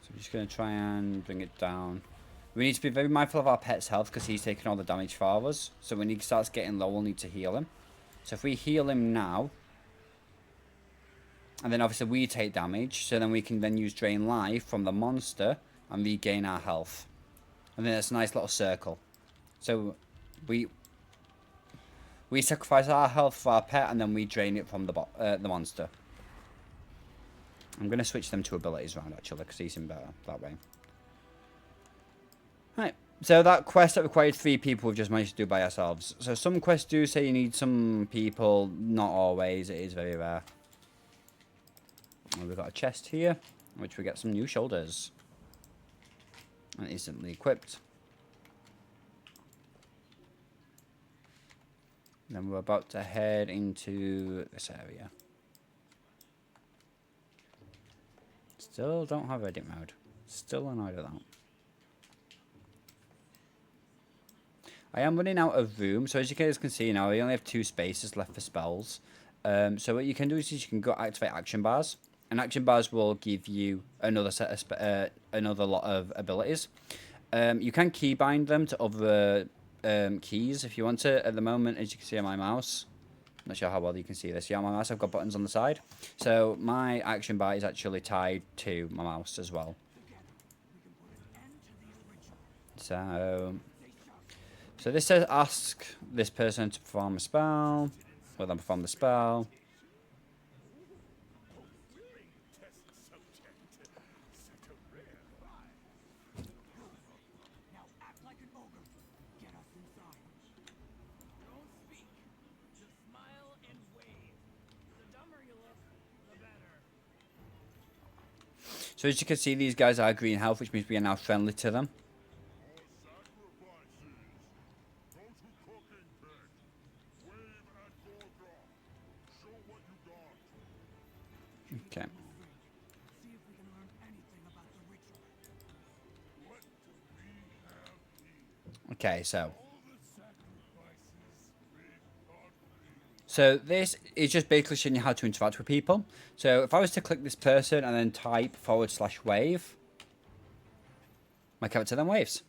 So I'm just going to try and bring it down. We need to be very mindful of our pet's health because he's taking all the damage for us. So when he starts getting low, we'll need to heal him. So if we heal him now, and then obviously we take damage, so then we can then use Drain Life from the monster and regain our health. And then it's a nice little circle. So we sacrifice our health for our pet and then we drain it from the monster. I'm going to switch them to abilities round actually because he seems better that way. Right, so that quest that required 3 people we've just managed to do by ourselves. So some quests do say you need some people, not always, it is very rare. And we've got a chest here, which we get some new shoulders. And instantly equipped. Then we're about to head into this area. Still don't have edit mode. Still annoyed at that. I am running out of room, so as you guys can see now, I only have 2 spaces left for spells. So what you can do is you can go activate action bars, and action bars will give you another set of another lot of abilities. You can keybind them to other keys if you want to. At the moment, as you can see on my mouse, I'm not sure how well you can see this. Yeah, on my mouse I've got buttons on the side, so my action bar is actually tied to my mouse as well. So this says ask this person to perform a spell. Well, then perform the spell. Now act like an ogre. Get us inside. Don't speak. Just smile and wave. The dumber you look, the better. So as you can see, these guys are green health, which means we are now friendly to them. Okay. See if we can learn anything about the ritual. Okay, so this is just basically showing you how to interact with people. So if I was to click this person and then type /wave, my character then waves.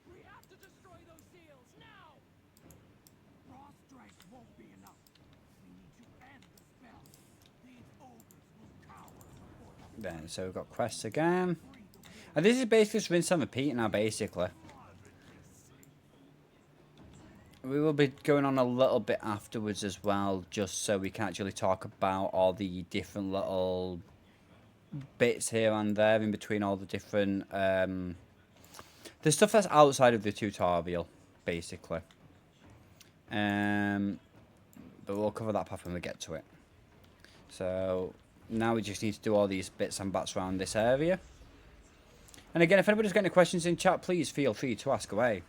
We have to destroy those seals now! Raw strength won't be enough. We need to end the spell. These ogres will cower before the Then, so we've got quests again. And this is basically just rinse and repeat now, basically. We will be going on a little bit afterwards as well, just so we can actually talk about all the different little bits here and there in between all the different... the stuff that's outside of the tutorial, basically. But we'll cover that part when we get to it. So now we just need to do all these bits and bats around this area. And again, if anybody's got any questions in chat, please feel free to ask away.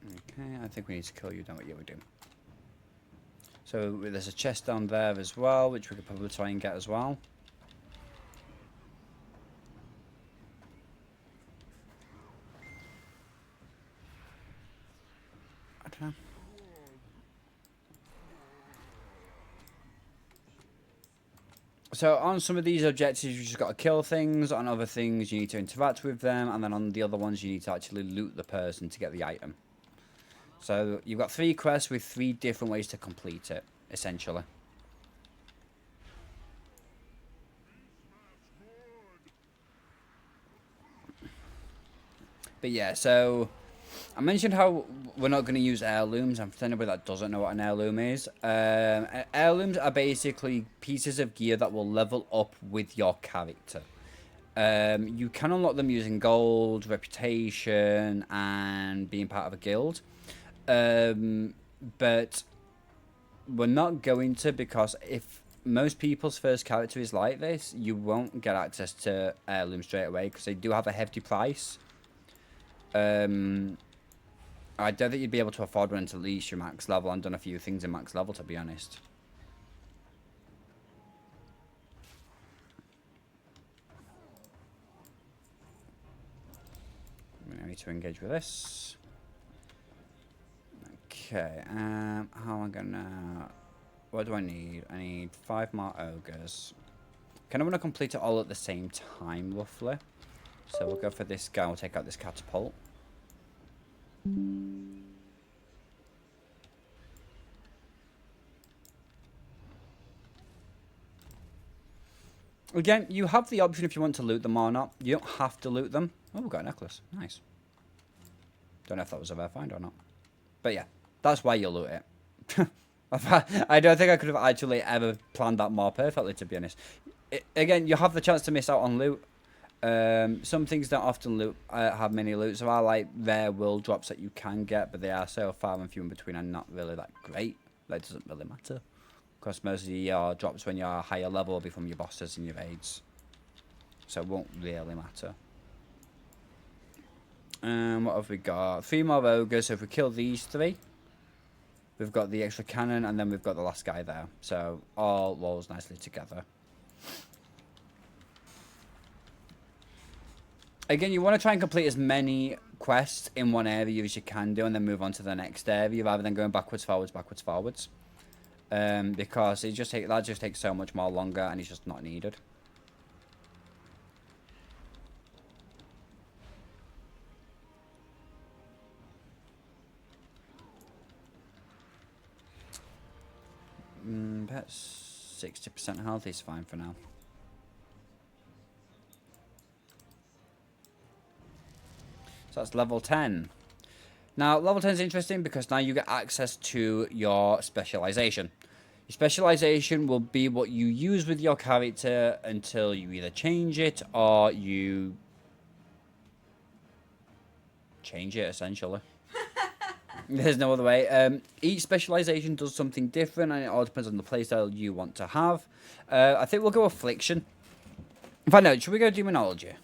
Okay, I think we need to kill you, don't we? Yeah, we do. So there's a chest down there as well, which we could probably try and get as well. I don't know. So on some of these objectives, you just got to kill things. On other things, you need to interact with them. And then on the other ones, you need to actually loot the person to get the item. So you've got 3 quests with 3 different ways to complete it, essentially. But yeah, so I mentioned how we're not going to use heirlooms, and for anybody that doesn't know what an heirloom is, heirlooms are basically pieces of gear that will level up with your character. You can unlock them using gold, reputation, and being part of a guild. But we're not going to, because if most people's first character is like this, you won't get access to heirlooms straight away, because they do have a hefty price. I don't think you'd be able to afford one until at least your max level. I've done a few things in max level, to be honest. I need to engage with this. Okay, how am I gonna... What do I need? I need 5 more ogres. Kind of want to complete it all at the same time, roughly. So we'll go for this guy. We'll take out this catapult. Again, you have the option if you want to loot them or not. You don't have to loot them. Oh, we've got a necklace. Nice. Don't know if that was a rare find or not. But yeah, that's why you loot it. I don't think I could have actually ever planned that more perfectly, to be honest. Again, you have the chance to miss out on loot. Some things don't often have many loots. There are like rare world drops that you can get, but they are so far and few in between and not really that great. That doesn't really matter. Because most of your drops when you're a higher level will be from your bosses and your raids. So it won't really matter. What have we got? 3 more ogres. So if we kill these 3, we've got the extra cannon, and then we've got the last guy there. So all rolls nicely together. Again, you want to try and complete as many quests in one area as you can do, and then move on to the next area, rather than going backwards, forwards, backwards, forwards. Because that just takes so much more longer, and it's just not needed. That's 60% health is fine for now. So that's level 10. Now, level 10 is interesting because now you get access to your specialization. Your specialization will be what you use with your character until you either change it or you change it, essentially. There's no other way. Each specialization does something different, and it all depends on the playstyle you want to have. I think we'll go Affliction. In fact, no, should we go Demonology?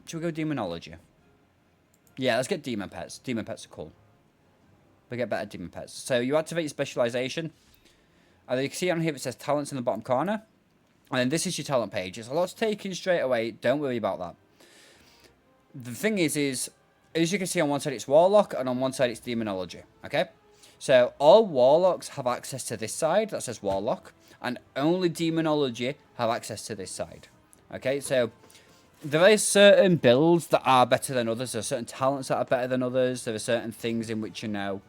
Should we go Demonology? Yeah, let's get Demon Pets. Demon Pets are cool. We get better Demon Pets. So you activate your specialization. And then you can see on here it says Talents in the bottom corner. And then this is your talent page. It's a lot to take in straight away. Don't worry about that. The thing is as you can see on one side it's Warlock, and on one side it's Demonology. Okay? So all Warlocks have access to this side that says Warlock, and only Demonology have access to this side. Okay? So there are certain builds that are better than others. There are certain talents that are better than others. There are certain things in which, you know,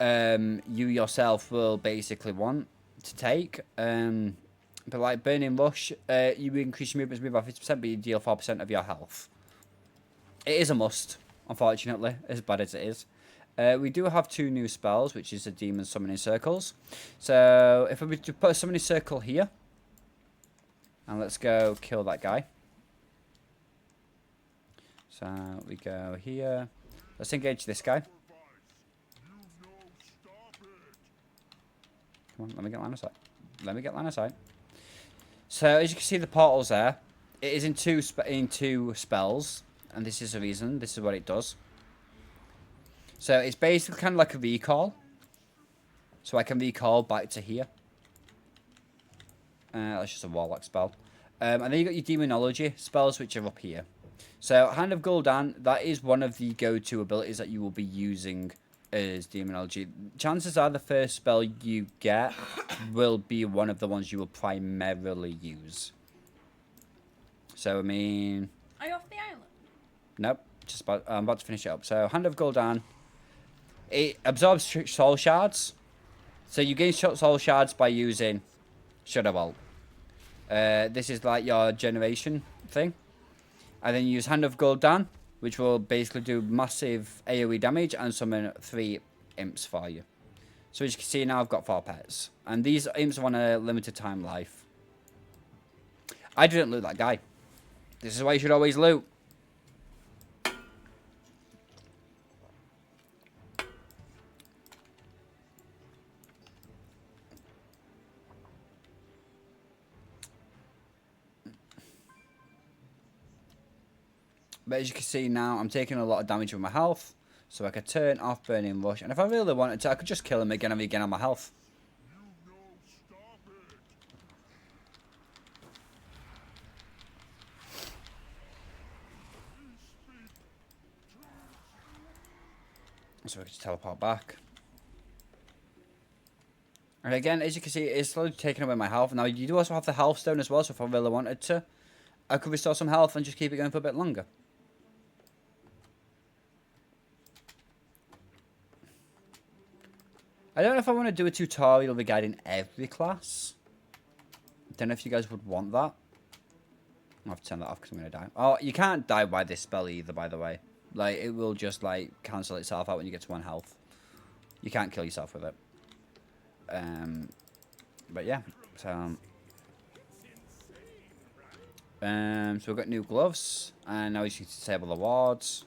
you yourself will basically want to take. But like Burning Rush, you increase your movement speed by 50%, but you deal 4% of your health. It is a must, unfortunately, as bad as it is. We do have 2 new spells, which is the Demon Summoning Circles. So if we were to put a Summoning Circle here, and let's go kill that guy. So we go here. Let's engage this guy. Come on, let me get line of sight. Let me get line of sight. So as you can see, the portal's there. It is in two spells, and this is the reason. This is what it does. So it's basically kind of like a recall. So I can recall back to here. That's just a Warlock spell. And then you got your Demonology spells, which are up here. So Hand of Gul'dan, that is one of the go-to abilities that you will be using as Demonology. Chances are the first spell you get will be one of the ones you will primarily use. So, I mean... Are you off the island? Nope. I'm about to finish it up. So, Hand of Gul'dan. It absorbs soul shards. So, you gain soul shards by using Shadow Bolt. This is like your generation thing. And then you use Hand of Gul'dan, which will basically do massive AoE damage and summon 3 imps for you. So as you can see now, I've got 4 pets. And these imps are on a limited time life. I didn't loot that guy. This is why you should always loot. But as you can see now, I'm taking a lot of damage with my health. So I could turn off Burning Rush. And if I really wanted to, I could just kill him again and again on my health. So we can just teleport back. And again, as you can see, it's slowly taking away my health. Now, you do also have the health stone as well. So if I really wanted to, I could restore some health and just keep it going for a bit longer. I don't know if I want to do a tutorial regarding every class. Don't know if you guys would want that. I'll have to turn that off because I'm going to die. Oh, you can't die by this spell either, by the way. Like, it will just, like, cancel itself out when you get to 1 health. You can't kill yourself with it. But yeah. So we've got new gloves. And now we should disable the wards.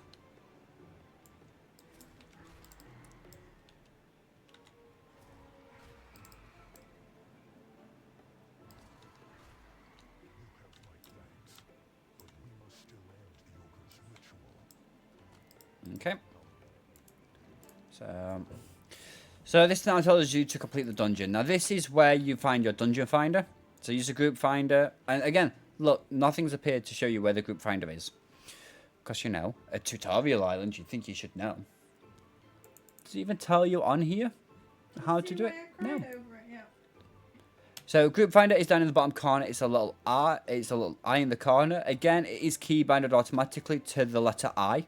Okay. So this now tells you to complete the dungeon. Now this is where you find your dungeon finder. So use a group finder. And again, look, nothing's appeared to show you where the group finder is. Because, you know, a tutorial island, you think you should know. Does it even tell you on here how to do it? No. So group finder is down in the bottom corner. It's a little R. It's a little I in the corner. Again, it is key binded automatically to the letter I.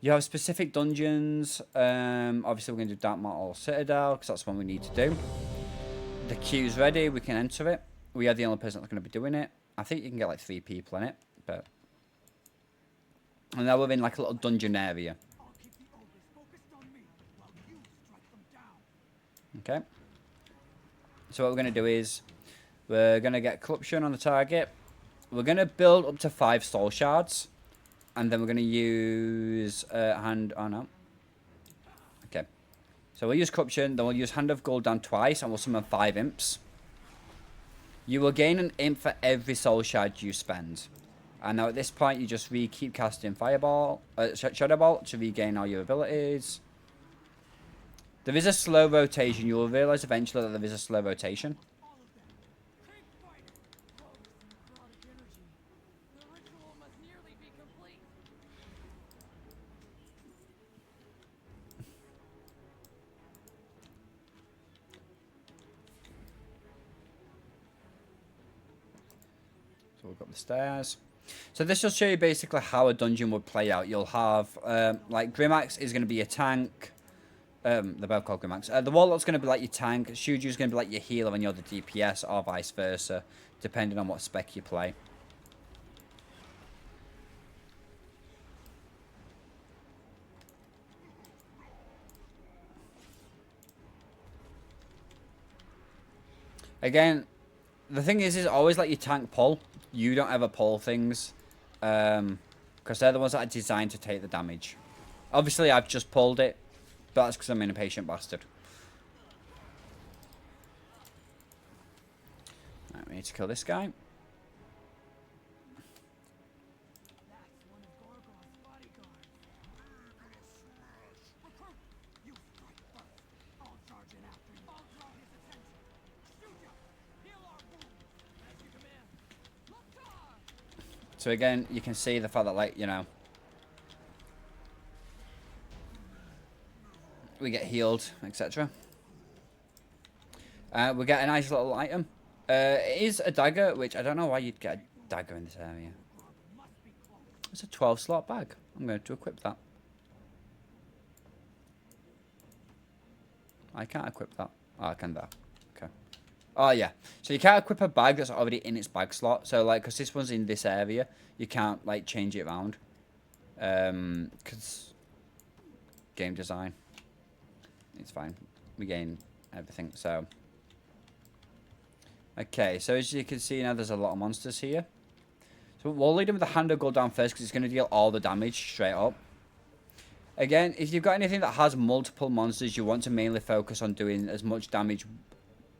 You have specific dungeons. Obviously, we're going to do Dark Mortal Citadel because that's one we need to do. The queue's ready. We can enter it. We are the only person that's going to be doing it. I think you can get like 3 people in it, but and now we're in like a little dungeon area. Okay. So what we're going to do is we're going to get corruption on the target. We're going to build up to 5 soul shards. And then we're going to use hand... Oh, no. Okay. So we'll use Corruption. Then we'll use Hand of Gul'dan twice. And we'll summon 5 imps. You will gain an imp for every soul shard you spend. And now at this point, you just keep casting Fireball, Shadow Bolt to regain all your abilities. There is a slow rotation. You will realize eventually that there is a slow rotation. So we've got the stairs. So this will show you basically how a dungeon would play out. You'll have, like, Grimax is going to be a tank. They're both called Grimax. The Warlock's going to be like your tank. Shuju's going to be like your healer when you're the DPS, or vice versa, depending on what spec you play. Again, the thing is always let your tank pull. You don't ever pull things. Because they're the ones that are designed to take the damage. Obviously, I've just pulled it. But that's because I'm an impatient bastard. Right, we need to kill this guy. So again, you can see the fact that, like, you know, we get healed, etc. We get a nice little item. It is a dagger, which I don't know why you'd get a dagger in this area. It's a 12 slot bag. I'm going to equip that. I can't equip that. Oh, I can that. Okay. Oh, yeah. So you can't equip a bag that's already in its bag slot. So, like, because this one's in this area, you can't, like, change it around. Because game design. It's fine. We gain everything, so. Okay, so as you can see now, there's a lot of monsters here. So we'll lead them with the Hand of Gul'dan first, because it's going to deal all the damage straight up. Again, if you've got anything that has multiple monsters, you want to mainly focus on doing as much damage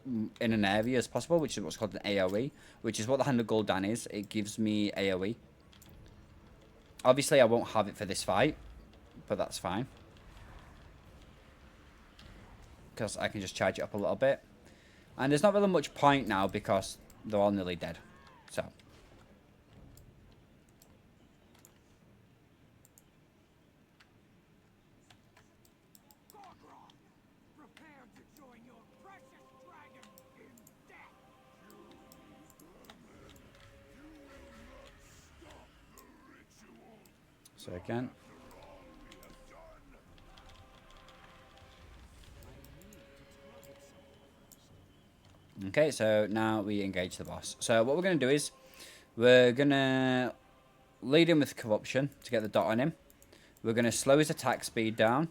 in an area as possible, which is what's called an AoE, which is what the Hand of Gul'dan is. It gives me AoE. Obviously, I won't have it for this fight, but that's fine. Because I can just charge it up a little bit. And there's not really much point now because they're all nearly dead. So. So again. Okay, so now we engage the boss. So what we're going to do is we're going to lead him with Corruption to get the dot on him. We're going to slow his attack speed down.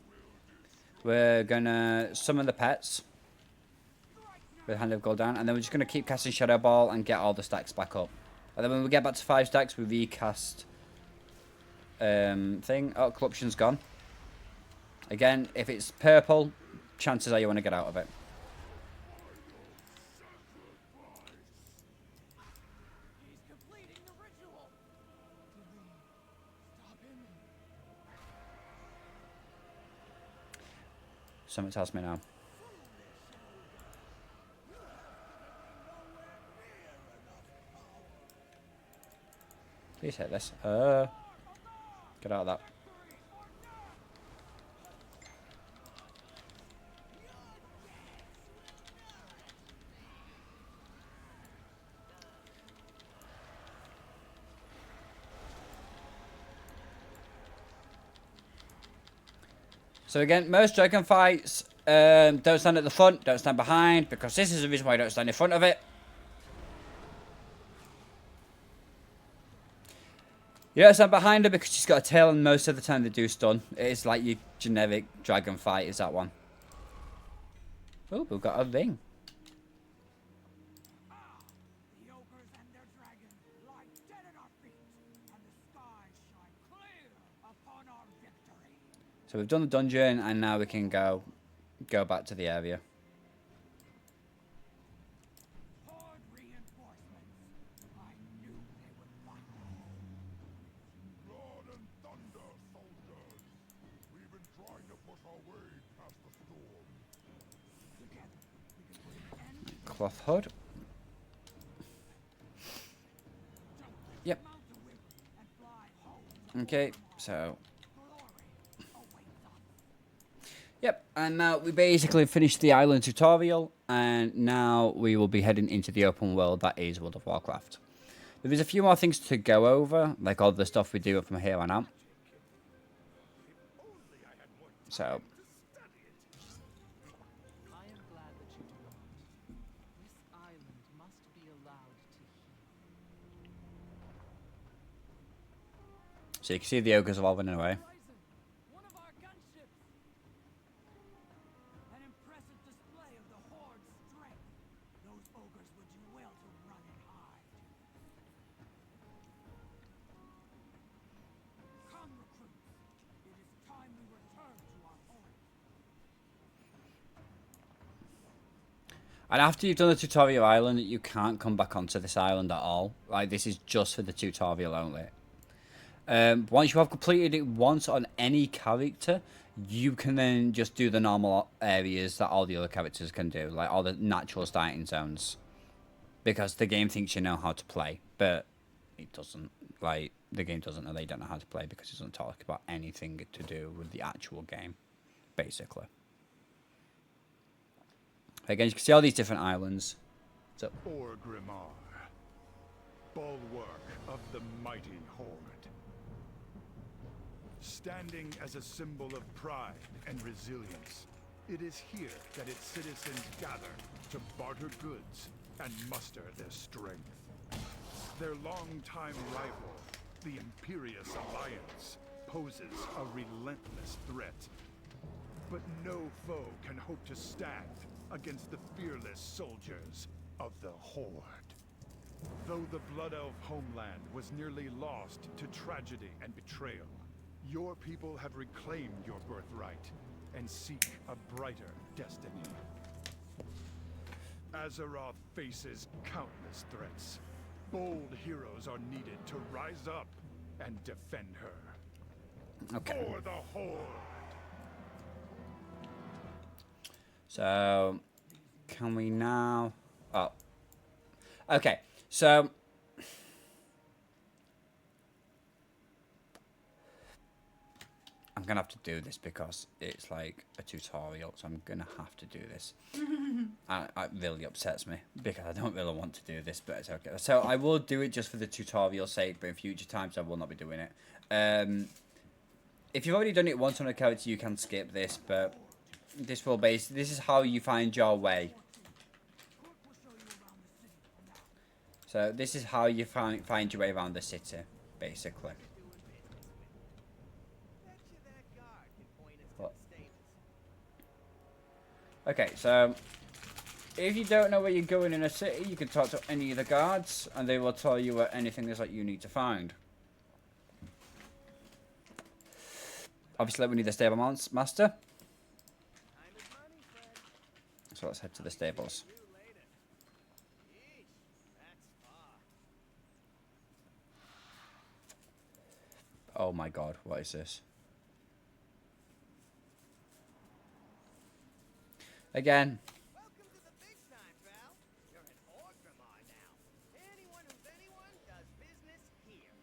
We're going to summon the pets with Hand of Gul'dan. And then we're just going to keep casting Shadow Ball and get all the stacks back up. And then when we get back to 5 stacks, we recast thing. Oh, Corruption's gone. Again, if it's purple, chances are you want to get out of it. Something tells me now. Please hit this. Get out of that. So again, most dragon fights, don't stand at the front, don't stand behind, because this is the reason why I don't stand in front of it. You don't stand behind her because she's got a tail, and most of the time they do stun. It's like your generic dragon fight is that one. Oh, we've got a ring. The ogres and their dragon lie dead at our feet, and the skies shine clear. So we've done the dungeon, and now we can go back to the area. Horde reinforcements. I knew they would find us. Blood and thunder, soldiers! We've been trying to push our way past the storm. Together, we can put an end to Cloth hood. Yep. mount the whip and fly home. Okay, so Glory awaits us. yep, and now we basically finished the island tutorial, and now we will be heading into the open world that is World of Warcraft. There's a few more things to go over, like all the stuff we do from here on out. So, I am glad that you do not. This island must be allowed to heal. so you can see the ogres are all running away. Horizon, one of our gunships. An impressive display of the Horde's strength. Those ogres would do well to run and hide. Come, recruits. It is time we return to our home. And after you've done the tutorial island, you can't come back onto this island at all. Like, this is just for the tutorial only. Once you have completed it once on any character, you can then just do the normal areas that all the other characters can do, like all the natural starting zones. Because the game thinks you know how to play, but it doesn't. Like, the game doesn't know they don't know how to play because it doesn't talk about anything to do with the actual game, basically. Again, you can see all these different islands. So, Orgrimmar, bulwark of the mighty Horde. Standing as a symbol of pride and resilience, it is here that its citizens gather to barter goods and muster their strength. Their longtime rival, the Imperious Alliance, poses a relentless threat. But no foe can hope to stand against the fearless soldiers of the Horde. Though the Blood Elf homeland was nearly lost to tragedy and betrayal, your people have reclaimed your birthright and seek a brighter destiny. Azeroth faces countless threats. Bold heroes are needed to rise up and defend her. okay. For the Horde! So, can we now... Oh. Okay, so... I'm going to have to do this because it's like a tutorial, so I'm going to have to do this. It really upsets me because I don't really want to do this, but it's okay. So I will do it just for the tutorial sake, but in future times I will not be doing it. If you've already done it once on a character, you can skip this, but this is how you find your way. So this is how you find your way around the city, basically. Okay, so if you don't know where you're going in a city, you can talk to any of the guards, and they will tell you what anything is that you need to find. Obviously, we need the stable master. So let's head to the stables. Oh my god, what is this? Again. Welcome to the big time, pal. You're at Orgrimmar now. Anyone who's anyone does business here.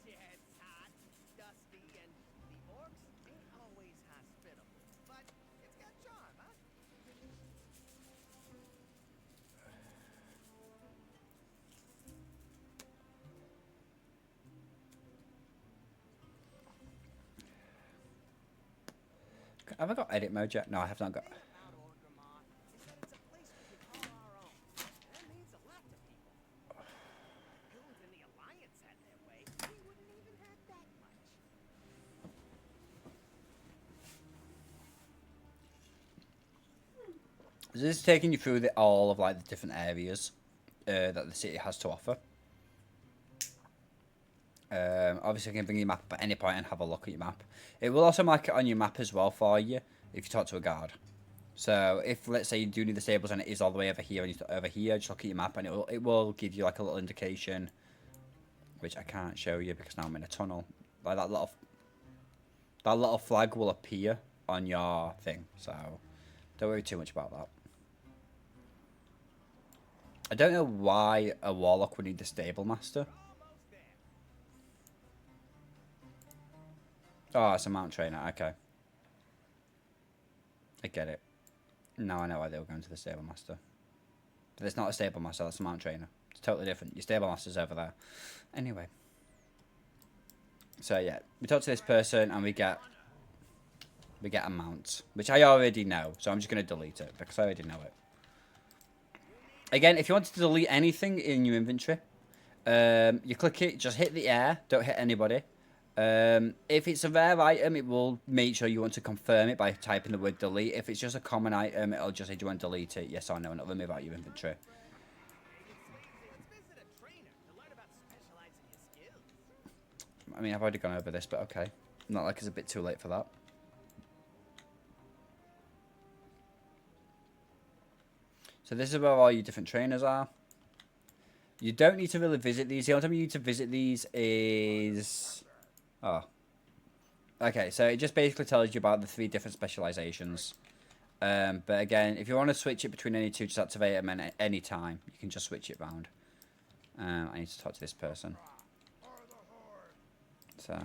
Yeah, it's hot, dusty, and the orcs ain't always hospitable. But it's got charm, huh? Have I got edit mode yet? No, I have not got. About Orgrimmar is that it's a place we can call our own. That means a lot to people. If Guild and the Alliance had their way, we wouldn't even have that much. So this is taking you through all of like the different areas that the city has to offer. Obviously, you can bring your map up at any point and have a look at your map. It will also mark it on your map as well for you if you talk to a guard. So if, let's say, you do need the stables and it is all the way over here and you're over here, just look at your map and it will give you like a little indication, which I can't show you because now I'm in a tunnel. Like that little flag will appear on your thing. So don't worry too much about that. I don't know why a warlock would need the stable master. Oh, it's a mount trainer. Okay. I get it. Now I know why they were going to the stable master. But it's not a stable master, that's a mount trainer. It's totally different. Your stable master's over there. Anyway. So yeah, we talk to this person and we get a mount, which I already know. So I'm just going to delete it because I already know it. Again, if you want to delete anything in your inventory, you click it, just hit the air, don't hit anybody. If it's a rare item, it will make sure you want to confirm it by typing the word delete. If it's just a common item, it'll just say, do you want to delete it? Yes or no, and it'll remove out your inventory. I mean, I've already gone over this, but okay. Not like it's a bit too late for that. So this is where all your different trainers are. You don't need to really visit these. The only time you need to visit these is... Oh. Okay, so it just basically tells you about the 3 different specializations. But again, if you want to switch it between any 2, just activate them at any time. You can just switch it round. I need to talk to this person. So...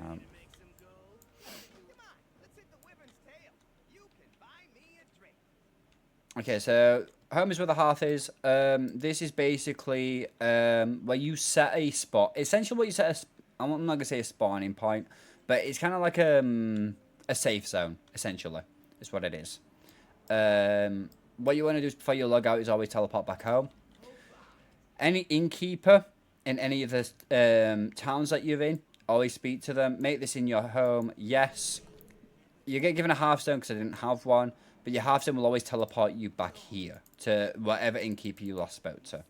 Okay, so home is where the hearth is. This is basically where you set a spot. Essentially, what you set I'm not going to say a spawning point, but it's kind of like a safe zone, essentially, is what it is. What you want to do before you log out is always teleport back home. Any innkeeper in any of the towns that you're in, always speak to them. Make this in your home. Yes. You get given a hearthstone because I didn't have one. But your hearthstone will always teleport you back here to whatever innkeeper you last spoke to.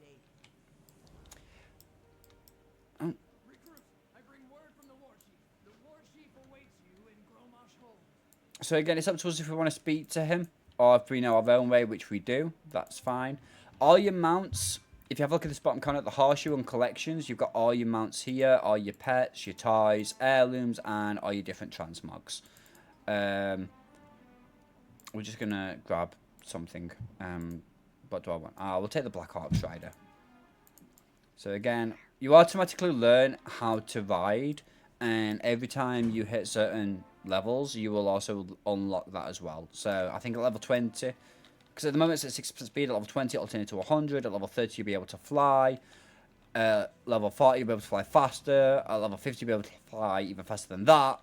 Oh. So again, it's up to us if we want to speak to him or if we know our own way, which we do. That's fine. All your mounts, if you have a look at this bottom corner at the horseshoe and collections, you've got all your mounts here, all your pets, your toys, heirlooms, and all your different transmogs. We're just going to grab something. What do I want? We'll take the Black Hawk Rider. So again, you automatically learn how to ride. And every time you hit certain levels, you will also unlock that as well. So I think at level 20, because at the moment it's at 6% speed, at level 20 it'll turn into 100. At level 30 you'll be able to fly. Level 40 you'll be able to fly faster. At level 50 you'll be able to fly even faster than that.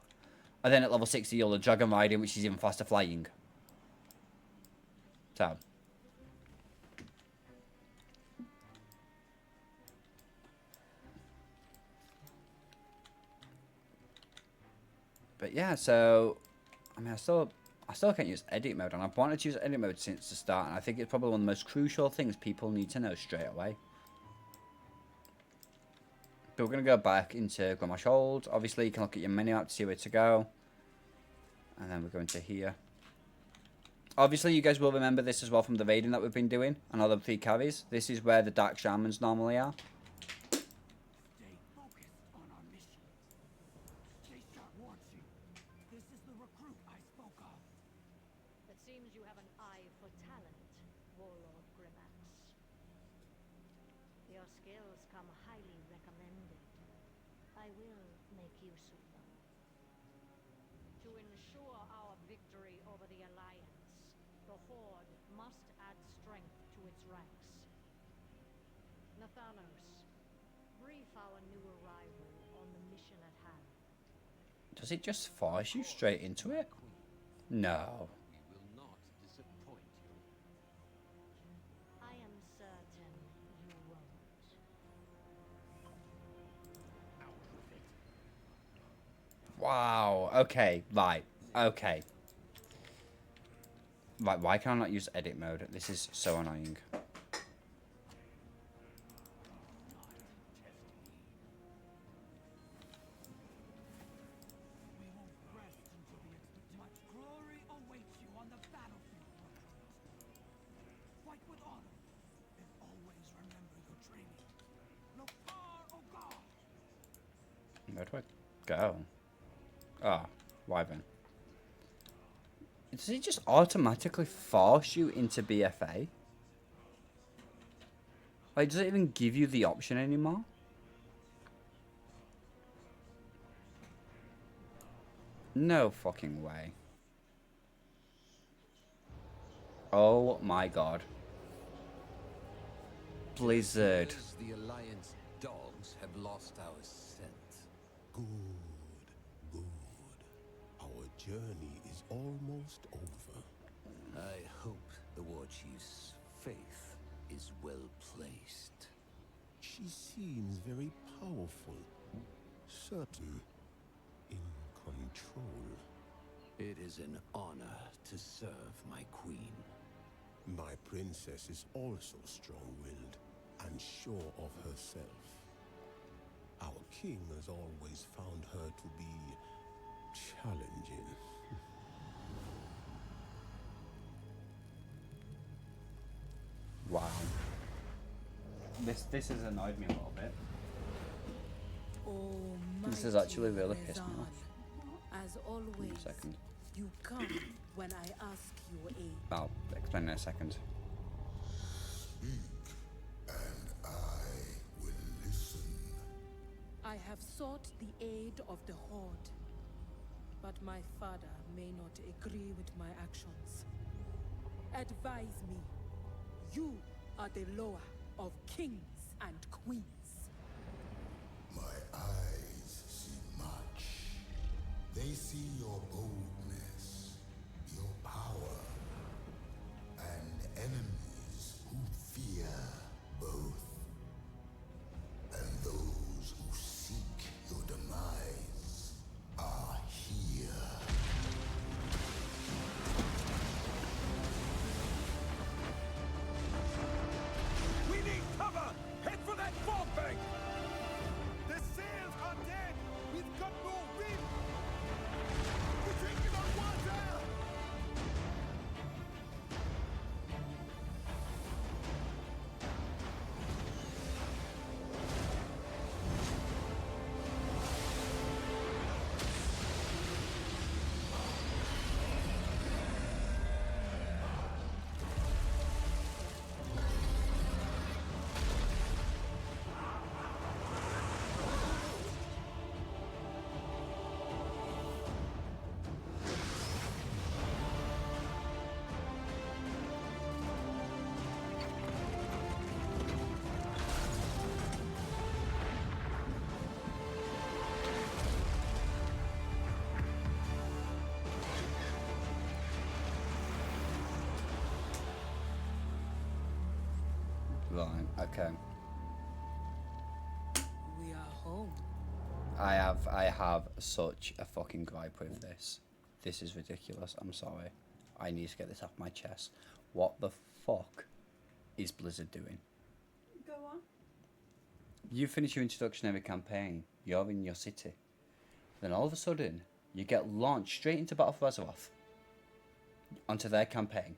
And then at level 60 you'll have dragon riding, which is even faster flying. So. But yeah, so I mean, I still can't use edit mode, and I've wanted to use edit mode since the start, and I think it's probably one of the most crucial things people need to know straight away. But we're gonna go back into Grandma's Hold. Obviously, you can look at your menu app to see where to go, and then we're going to here. Obviously, you guys will remember this as well from the raiding that we've been doing and all the 3 carries. This is where the Dark Shamans normally are. Stay focused on our mission. Stay sharp watching. This is the recruit I spoke of. It seems you have an eye for talent, Warlord Grimax. Your skills come highly recommended. I will make use of them. To ensure our victory over the Alliance, the Horde must add strength to its ranks. Nathanos, brief our new arrival on the mission at hand. Does it just force you straight into it? No. We will not disappoint you. I am certain you won't. Wow. Okay. Right. Okay. Right. Why can I not use edit mode? This is so annoying. Where do I go? Ah, Wyvern. Does it just automatically force you into BFA? Like, does it even give you the option anymore? No fucking way. Oh my god. Blizzard. The Alliance dogs have lost our scent. Good, good. Our journey is almost over. I hope the War Chief's faith is well placed. She seems very powerful, certain, in control. It is an honor to serve my queen. My princess is also strong-willed and sure of herself. Our king has always found her to be challenging. Wow. This has annoyed me a little bit. This has actually really pissed me off. As always, Give me a second. you come when I ask your aid. I'll explain in a second. I have sought the aid of the Horde, but my father may not agree with my actions. Advise me. You are the lower of kings and queens. My eyes see much. They see your boldness, your power, and enemies who fear both. And those who seek your demise are here. We need cover! Head for that fog bank! The sails are dead! We've got no wind! We're drinking on water! Right, okay. We are home. I have such a fucking gripe with this. This is ridiculous. I'm sorry. I need to get this off my chest. What the fuck is Blizzard doing? Go on. You finish your introductionary campaign. You're in your city. Then all of a sudden, you get launched straight into Battle for Azeroth. Onto their campaign.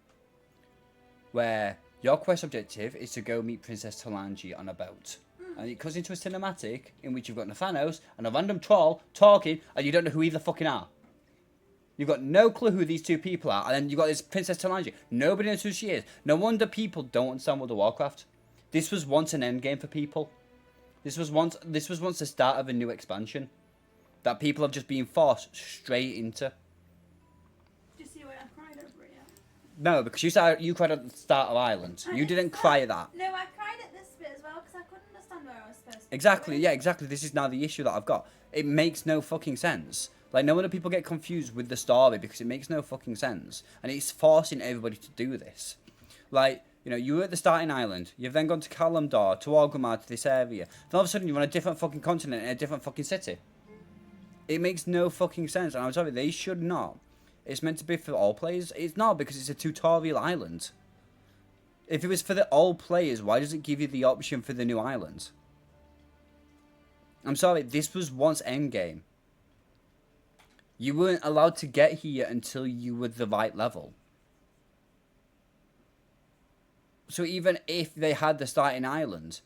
Where your quest objective is to go meet Princess Talanji on a boat. And it goes into a cinematic in which you've got Nathanos and a random troll talking and you don't know who either fucking are. You've got no clue who these two people are, and then you've got this Princess Talanji. Nobody knows who she is. No wonder people don't understand World of Warcraft. This was once an endgame for people. This was once the start of a new expansion. That people have just been forced straight into. Do you see why I cried over it? Yeah? No, because you cried at the start of Ireland. You didn't cry at that. No, I cried at this bit as well because I couldn't understand where I was supposed to be Exactly, going. yeah, exactly. This is now the issue that I've got. It makes no fucking sense. Like, no wonder people get confused with the story because it makes no fucking sense. And it's forcing everybody to do this. Like, you know, you were at the starting island. You've then gone to Kalimdor, to Orgrimmar, to this area. Then all of a sudden you're on a different fucking continent in a different fucking city. It makes no fucking sense. And I'm sorry, they should not. It's meant to be for all players. It's not because it's a tutorial island. If it was for the all players, why does it give you the option for the new island? I'm sorry, this was once endgame. You weren't allowed to get here until you were the right level. So even if they had the starting island,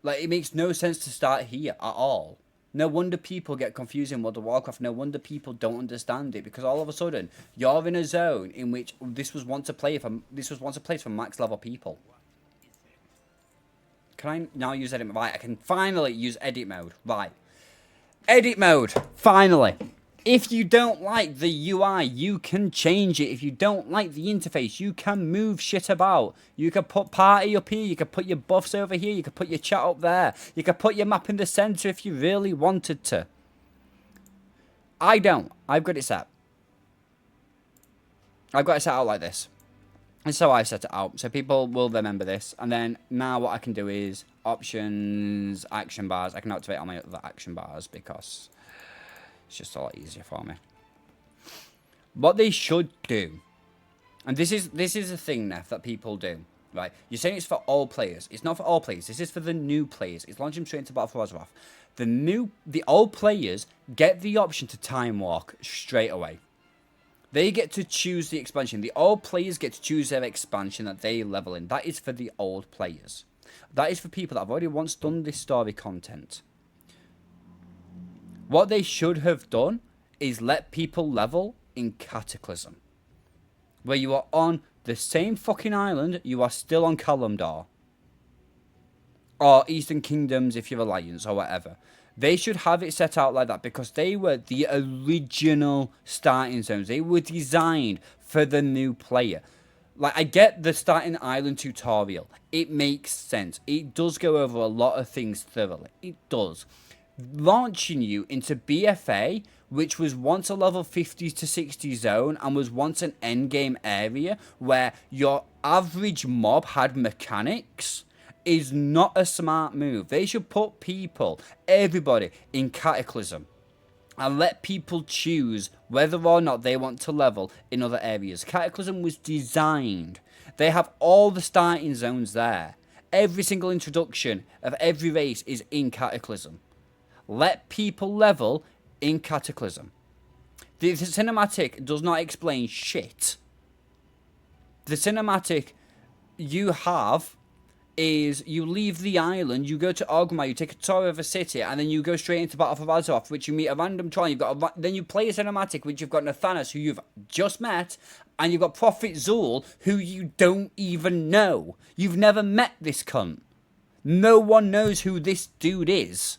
like, it makes no sense to start here at all. No wonder people get confused in World of Warcraft. No wonder people don't understand it, because all of a sudden you're in a zone in which this was once a place for max level people. Can I now use edit mode? Right, I can finally use edit mode. Right. Edit mode. Finally. If you don't like the UI, you can change it. If you don't like the interface, you can move shit about. You can put party up here. You can put your buffs over here. You can put your chat up there. You can put your map in the center if you really wanted to. I don't. I've got it set. I've got it set out like this. And so I set it out. So people will remember this. And then now what I can do is options, action bars. I can activate all my other action bars because it's just a lot easier for me. What they should do, and this is a thing, Neff, that people do, right? You're saying it's for all players. It's not for all players. This is for the new players. It's launching straight into Battle for Azeroth. The old players get the option to time walk straight away. They get to choose the expansion. The old players get to choose their expansion that they level in. That is for the old players. That is for people that have already once done this story content. What they should have done is let people level in Cataclysm. Where you are on the same fucking island, you are still on Kalimdor. Or Eastern Kingdoms if you're Alliance or whatever. They should have it set out like that because they were the original starting zones. They were designed for the new player. Like, I get the starting island tutorial. It makes sense. It does go over a lot of things thoroughly. It does. Launching you into BFA, which was once a level 50 to 60 zone and was once an endgame area where your average mob had mechanics, is not a smart move. They should put people, everybody, in Cataclysm and let people choose whether or not they want to level in other areas. Cataclysm was designed. They have all the starting zones there. Every single introduction of every race is in Cataclysm. Let people level in Cataclysm. The cinematic does not explain shit. The cinematic you have is you leave the island, you go to Orgrimmar, you take a tour of a city, and then you go straight into Battle for Azeroth, which you meet a random troll. Then you play a cinematic, which you've got Nathanos, who you've just met, and you've got Prophet Zul, who you don't even know. You've never met this cunt. No one knows who this dude is.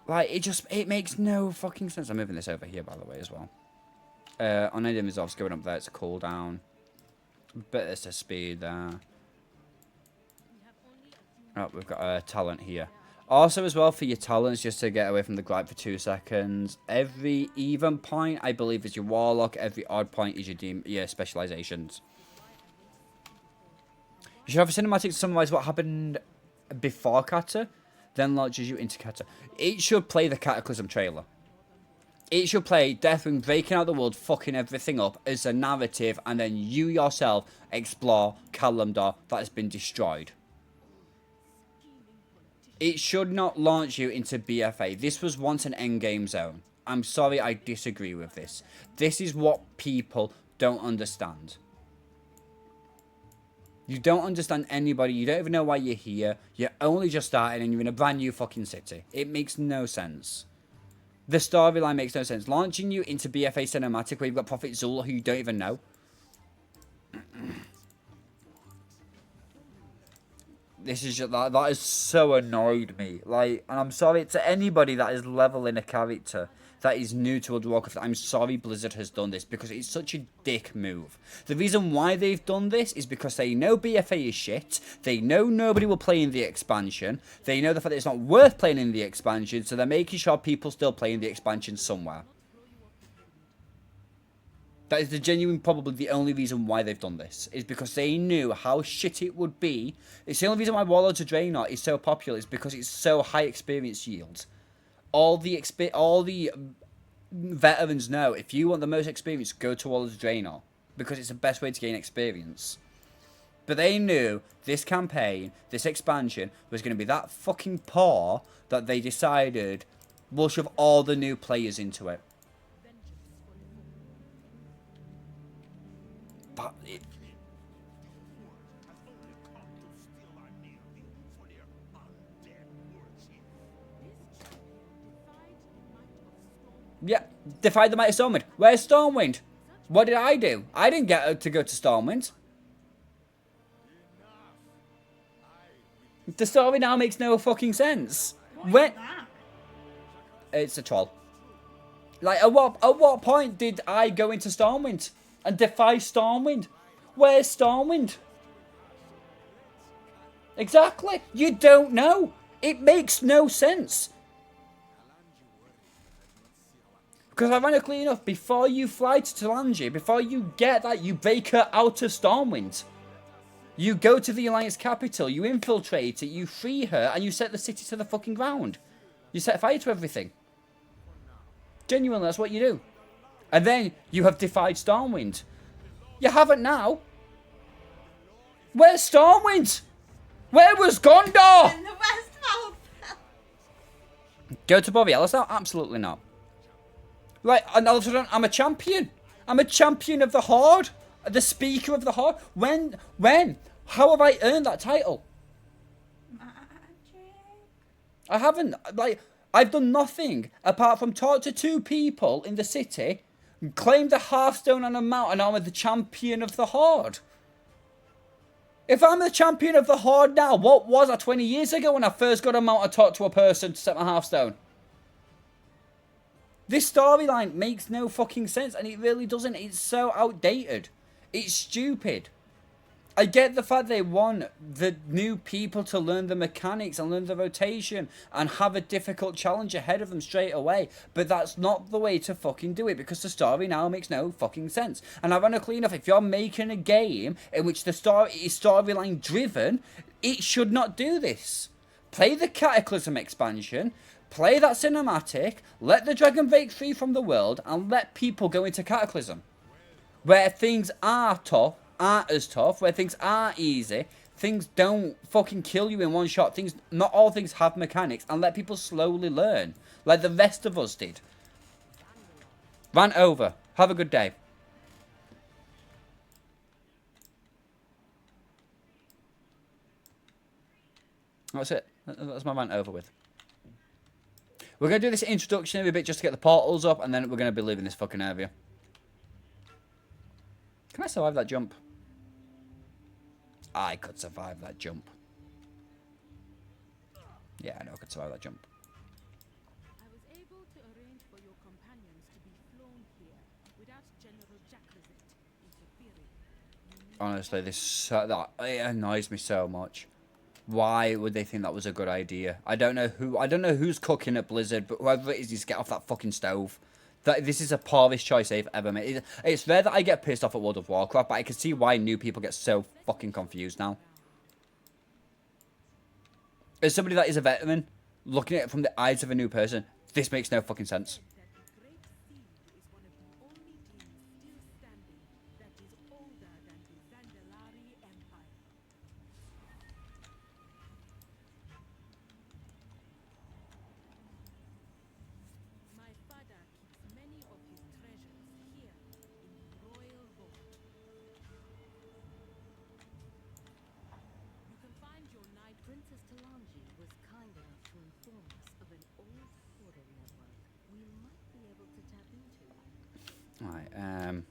Like, it makes no fucking sense. I'm moving this over here, by the way, as well. On any resolves going up there, it's a cooldown. Bit of speed there. Oh, we've got a talent here. Also, as well, for your talents, just to get away from the gripe for 2 seconds, every even point, I believe, is your Warlock. Every odd point is your specializations. You should have a cinematic to summarize what happened before Kata, then launches you into Kata. It should play the Cataclysm trailer. It should play Deathwing breaking out the world, fucking everything up as a narrative, and then you yourself explore Kalimdor that has been destroyed. It should not launch you into BFA. This was once an endgame zone. I'm sorry, I disagree with this. This is what people don't understand. You don't understand anybody. You don't even know why you're here. You're only just starting and you're in a brand new fucking city. It makes no sense. The storyline makes no sense. Launching you into BFA cinematic where you've got Prophet Zul who you don't even know. This is just that has so annoyed me. Like, and I'm sorry to anybody that is leveling a character that is new to World of Warcraft. I'm sorry Blizzard has done this because it's such a dick move. The reason why they've done this is because they know BFA is shit. They know nobody will play in the expansion. They know the fact that it's not worth playing in the expansion, so they're making sure people still play in the expansion somewhere. That is probably the only reason why they've done this, is because they knew how shit it would be. It's the only reason why Warlords of Draenor is so popular, is because it's so high experience yield. All the veterans know, if you want the most experience, go to Warlords of Draenor, because it's the best way to gain experience. But they knew this campaign, this expansion, was going to be that fucking poor that they decided we'll shove all the new players into it. Yeah, defy the might of Stormwind. Where's Stormwind? What did I do? I didn't get to go to Stormwind. The story now makes no fucking sense. What is that? It's a troll. Like, at what point did I go into Stormwind and defy Stormwind? Where's Stormwind? Exactly. You don't know. It makes no sense. Because ironically enough, before you fly to Talanji, before you get that, you break her out of Stormwind. You go to the Alliance capital, you infiltrate it, you free her, and you set the city to the fucking ground. You set fire to everything. Genuinely, that's what you do. And then you have defied Stormwind. You haven't now. Where's Stormwind? Where was Gondor? In the Westfold. Go to Borealis now? Absolutely not. Right, and all of a sudden, I'm a champion. I'm a champion of the Horde. The Speaker of the Horde. When? How have I earned that title? Magic. I haven't. Like, I've done nothing apart from talk to 2 people in the city, claim the Hearthstone on a mountain, and I'm the champion of the Horde. If I'm the champion of the Horde now, what was I 20 years ago when I first got a mount and talked to a person to set my Hearthstone? This storyline makes no fucking sense, and it really doesn't. It's so outdated. It's stupid. I get the fact they want the new people to learn the mechanics and learn the rotation and have a difficult challenge ahead of them straight away. But that's not the way to fucking do it, because the story now makes no fucking sense. And ironically enough, if you're making a game in which the story is storyline driven, it should not do this. Play the Cataclysm expansion, play that cinematic, let the dragon break free from the world, and let people go into Cataclysm. Where things are tough, aren't as tough, where things are easy, things don't fucking kill you in one shot, not all things have mechanics, and let people slowly learn, like the rest of us did. Rant over. Have a good day. That's it. That's my rant over with. We're going to do this introduction every bit just to get the portals up, and then we're going to be leaving this fucking area. Can I survive that jump? I could survive that jump. Yeah, I know I could survive that jump. I was able to arrange for your companions to be flown here without General Jacqueline interfering. Honestly, that it annoys me so much. Why would they think that was a good idea? I don't know who's cooking at Blizzard, but whoever it is needs to get off that fucking stove. This is a poorest choice they've ever made. It's rare that I get pissed off at World of Warcraft, but I can see why new people get so fucking confused now. As somebody that is a veteran, looking at it from the eyes of a new person, this makes no fucking sense. Right,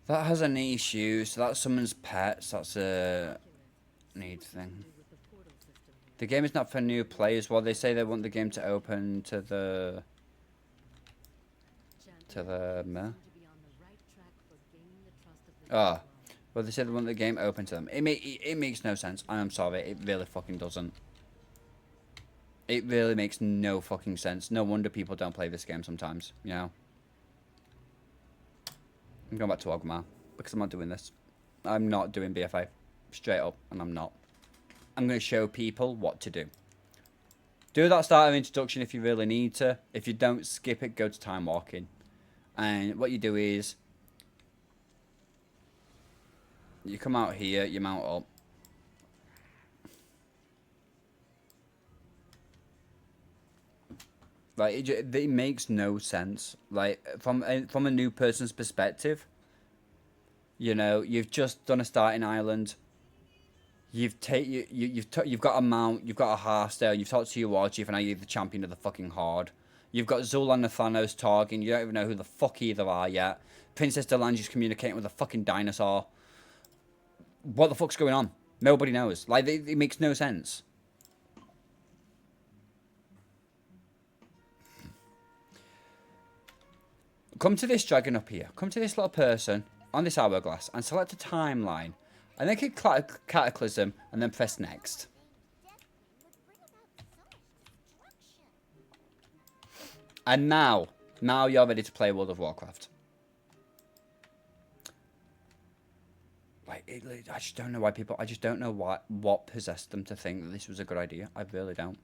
that has an issue, so that summons pets, that's a need thing. The game is not for new players. Well, they say they want the game to open to the well, they said they want the game open to them. It makes no sense. I'm sorry, it really fucking doesn't. It really makes no fucking sense. No wonder people don't play this game sometimes, you know. I'm going back to Orgrimmar because I'm not doing this. I'm not doing BFA. Straight up, and I'm not. I'm going to show people what to do. Do that starter introduction if you really need to. If you don't, skip it, go to time walking. And what you do is you come out here, you mount up. Like, it makes no sense. Like, from a new person's perspective, you know, you've just done a starting island. You've got a mount, you've got a Hearthstone, you've talked to your war chief, and now you're the champion of the fucking Horde. You've got Zulan and Thanos talking. You don't even know who the fuck either are yet. Princess Delange's communicating with a fucking dinosaur. What the fuck's going on? Nobody knows. Like, it makes no sense. Come to this dragon up here. Come to this little person on this hourglass and select a timeline. And then click Cataclysm and then press next. And now you're ready to play World of Warcraft. Like, I just don't know why people... I just don't know what possessed them to think that this was a good idea. I really don't.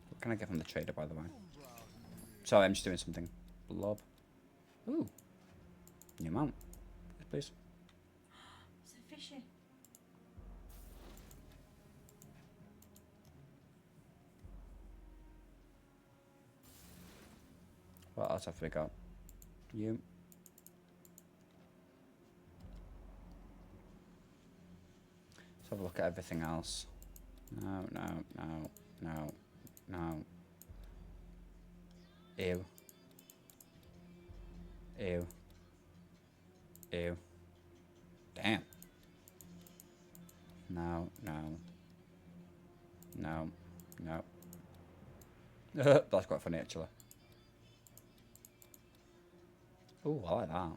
What can I get from the trader, by the way? Sorry, I'm just doing something. Blob. Ooh. New mount. Yes, please. So fishy. What else have we got? You. Let's have a look at everything else. No. Ew. Damn. No. That's quite funny, actually. Ooh, I like that.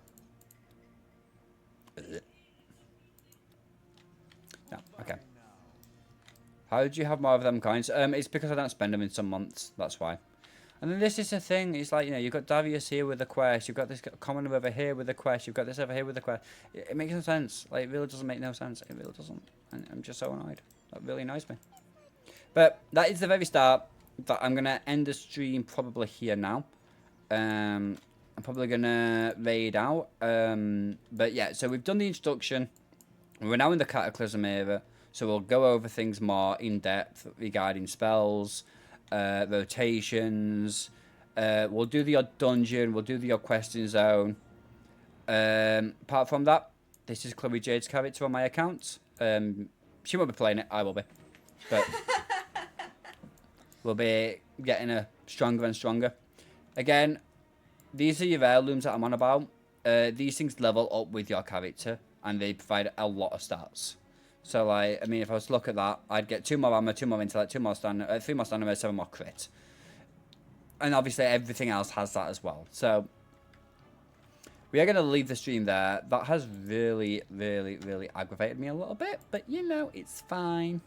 No, okay. How did you have more of them coins? It's because I don't spend them in some months. That's why. And then this is the thing. It's like, you know, you've got Darius here with a quest. You've got this commoner over here with a quest. You've got this over here with a quest. It makes no sense. Like, it really doesn't make no sense. It really doesn't. And I'm just so annoyed. That really annoys me. But that is the very start. That I'm going to end the stream probably here now. I'm probably going to raid out. But yeah, so we've done the introduction. We're now in the Cataclysm era. So we'll go over things more in depth regarding spells, rotations. We'll do the odd dungeon. We'll do the odd questing zone. Apart from that, this is Chloe Jade's character on my account. She won't be playing it. I will be. But we'll be getting her stronger and stronger. Again, these are your heirlooms that I'm on about. These things level up with your character, and they provide a lot of stats. So, like, I mean, if I was to look at that, I'd get 2 more armor, 2 more intellect, 3 more stamina, 7 more crit. And obviously, everything else has that as well. So, we are going to leave the stream there. That has really, really, really aggravated me a little bit. But, you know, it's fine.